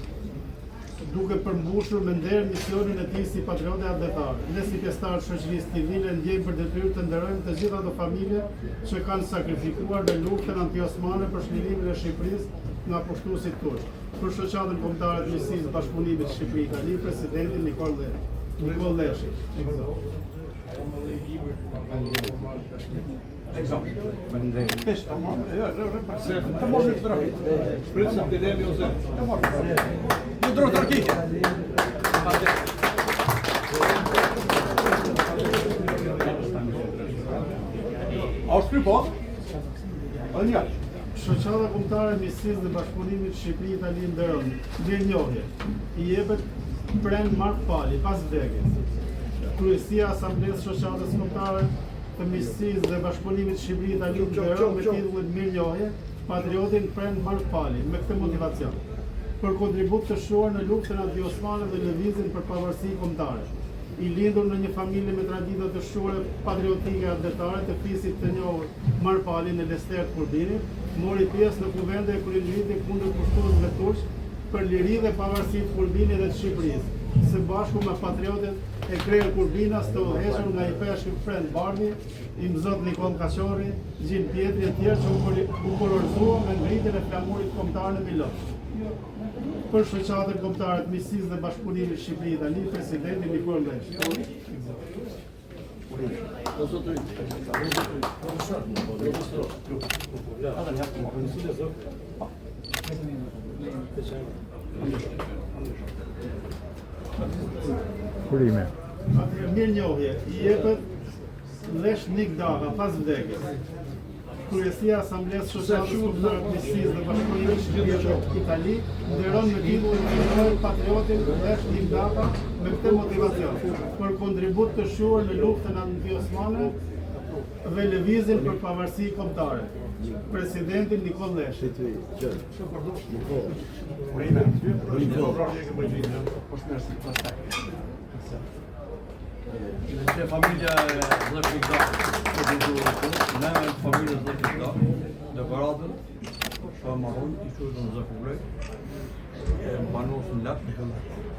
duke përmbushur me nder misionin e tij si patriot e atletar. Ne si pjesëtarë të shoqërisë civile ndjejmë për detyrë të nderojmë të gjitha ato familje që kanë sakrifikuar në luftën anti-osmane për çlirimin e Shqipërisë nga pushtuesit turq. Për shoqatën kombëtare të Miqësisë Bashkëpunimit Shqipëri-Itali, presidenti Nikol Leshi. Shoqata kombëtare e Miqësisë dhe Bashkëpunimit Shqipëri-Itali nderon mirënjohje. I jepet Prend Mark Pali pas vdekjes. Kryesia e Asamblesë Shoqatës Kombëtare të Miqësisë dhe Bashkëpunimit Shqipëri-Itali nderon me titullin mirënjohje patriotin Prend Mark Pali me këtë motivacion. Për kontribut të shuar në luftën anti-osmane dhe lëvizjen për pavarësi kombëtare. I lindur në një familje me tradita të shuara patriotike atletare të fisit të njohur Mark Pali në Lester të Kurbinit, mori pjesë në kuvende e kryegritje kundër pushtuzëve turq për liri dhe pavarësi të Kurbinit dhe të Shqipërisë, së bashku me patriotet e krerë Kurbinas të udhëhequr nga i peshkë Frend Bardhi, i Mzot Nikol Kaqori, Gjim Tjetri e tjerë që u kurorëzuan me ngritjen e flamurit kombëtar në Milot. Për shoqatën kombëtare të Miqësisë dhe Bashkëpunimit Shqipëri-Itali, presidenti Nikol Leshi. Mirënjohje i jepet Lesh Nik Dava pas vdekjes. Kryesia e Asamblesë Shoqatës Kombëtare të Miqësisë dhe Bashkëpunimit Shqipëri-Itali nderon me titullin mirënjohje patriotin Lesh Nik Dava me këtë motivacion. Për kontribut të shuar në luftën anti-osmane dhe lëvizjen për pavarësi kombëtare. Presidenti Nikol Leshi. Se familja e Zlashnikdar, ne familja Zlashnikdar, dekoratën, që marron, i qërë në Zlashnikdar, banosën lakë,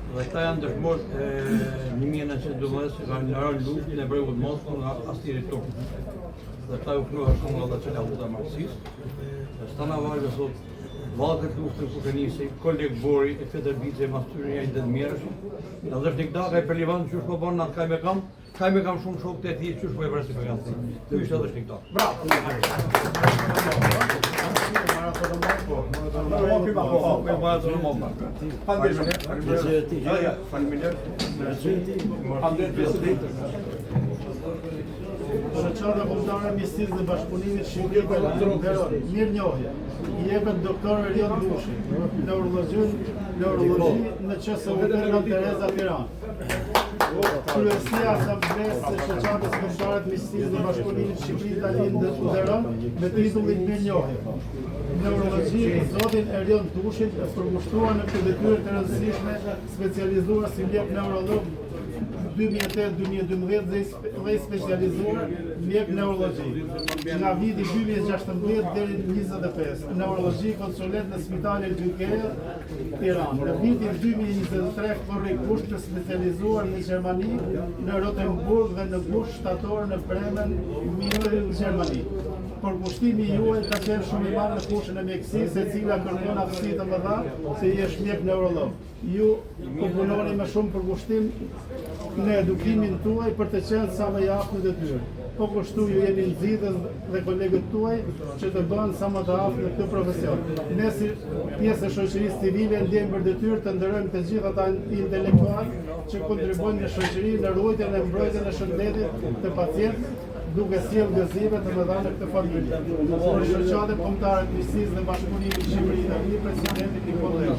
dhe këta janë dëshmorë 1912 që kanë nërën luftë në bregu të Moskë nga astirit turk. Dhe këta ju knuha shumë nga dhe që lavuta marxist. Dhe stana vargë sot, valët e luftën ku kënisi, kollek Bori e Feder Bice e mastyrin ja i dhe mjerëshëm. Në Zlashnikdar ka i Pelivan qysh po banë natë kaj me kam shumë shokë të ti qysh po e vresi për janë të. Ky ishte Zlashnikdar. Shoqata kombëtare e Mjedisit dhe Bashkëpunimit Shqiptar nderon mirë njohje. I jepet doktor Erion Bushi, neurologji në QSU Nën Tereza Tiranë. Kryesia Asamblesë së Shoqatës Kombëtare të Mjedisit dhe Bashkëpunimit Shqiptar nderon me titullin mirë njohje. Neurologji zotin Erion Bushi e përkushtuar në këtë detyrë të rëndësishme, specializuar si mjek neurolog 2008-2012 dhe specializuar mjek neurologji. Nga viti 2016 deri në 25, neurologji konsulent në Spitalin Gjykere, Tiranë. Në vitin 2023 korri kusht të specializuar në Gjermani, në Rotenburg dhe në kusht shtator në Bremen, München, Gjermani. Përkushtimi juaj ka qenë shumë i madh në fushën e mjekësisë, e cila kërkon aftësi të mëdha se jesh mjek neurolog. Ju punoni me shumë përkushtim në edukimin tuaj për të qenë sa më i aftë në detyrë. Po kështu ju jeni nxitës dhe kolegët tuaj që të bëhen sa më të aftë në këtë profesion. Ne si pjesë e shoqërisë civile ndjejmë për detyrë të ndërrojmë të gjithë ata intelektualë që kontribuojnë në shoqëri në ruajtjen e mbrojtjen e shëndetit të pacientëve, duke sjellë gëzime të mëdha në këtë familje. Për shoqatën kombëtare të Mjedisit dhe Bashkëpunimit Shqipëri-Itali, presidenti Nikolaj.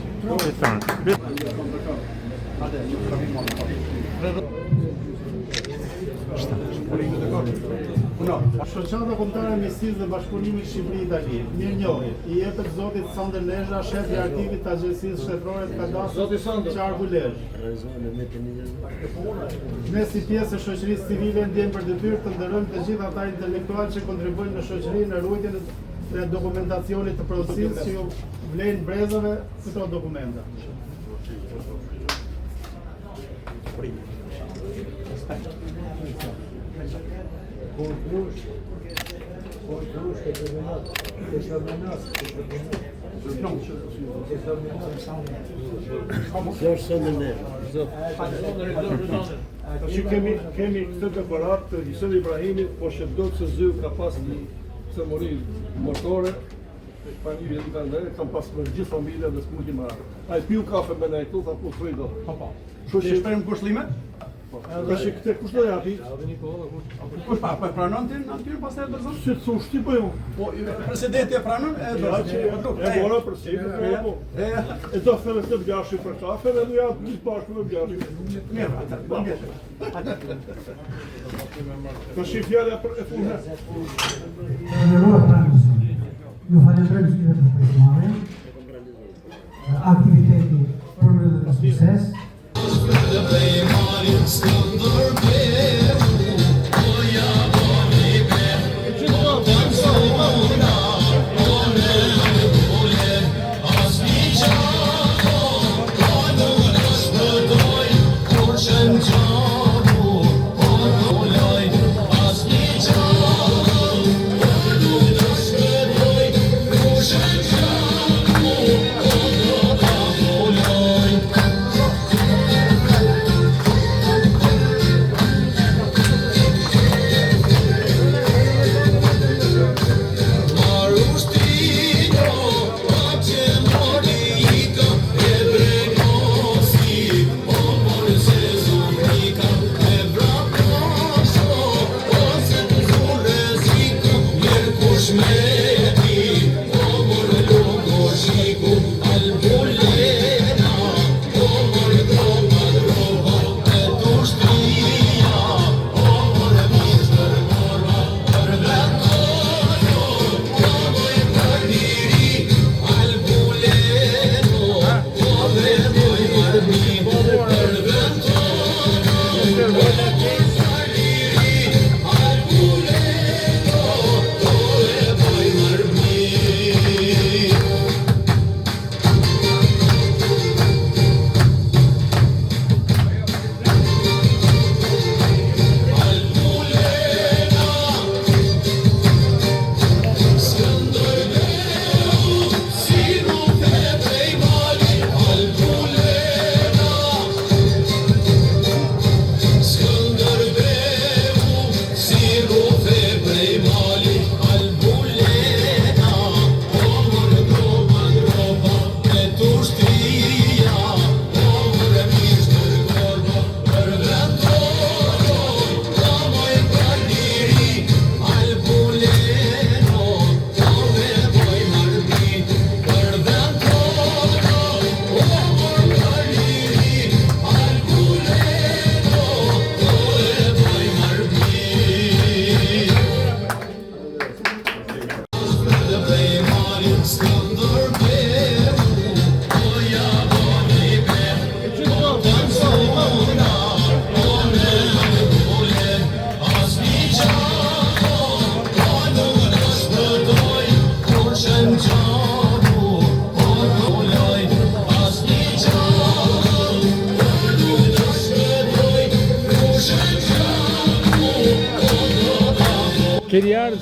Shoqata kombëtare e Mjedisit dhe Bashkëpunimit Shqipëri-Itali, mirë njohje, i jepet zotit Sander Lezha, shef i arkivit të Agjencisë Shtetërore të Kadastrit Qarku Lezhë. Ne si pjesë e shoqërisë civile ndjejmë për detyrë të ndërrojmë të gjithë ata intelektualë që kontribuojnë në shoqëri në ruajtjen e dokumentacionit të prodhimit që ju vlen brezave këto dokumenta. Që kemi këtë dekorat të Hisen Ibrahimit, po që do të zë ka pas një ceremoni motore, familje të kanë dhënë, kam pas me gjithë familja dhe s'mund t'i marrë. Ai piu kafe me ne këtu, tha po thoi do. Kështu që shprehim kushtime? Tash këtë kush do japi? Kush pa pranon ti aty pastaj do të Si të ushti po jo. Po presidenti e pranon E bora për si, po. E do thënë të vjashi për kafe dhe do ja të bashkë me vjashi. mirë. Tash i fjala e punës. Nderuar pranësi, ju falenderoj gjithë për pjesëmarrjen. Aktiviteti përmbledhet me sukses.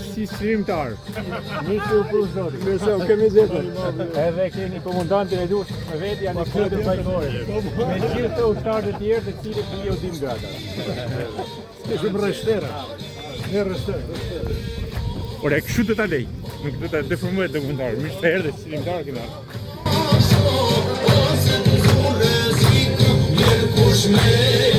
si shkrimtar. Niku profesor. Nëse u kemi gjetur. Edhe keni komandantin e dush me vetë janë këto fajtore. Me gjithë të ushtarët e tjerë të cilët i u dim gata. Kishim rreshtera. Ne rreshtera. Por e kështu të ta lej. Nuk do ta deformoj dokumentar. Mirë se erdhe shkrimtar këna. Kush me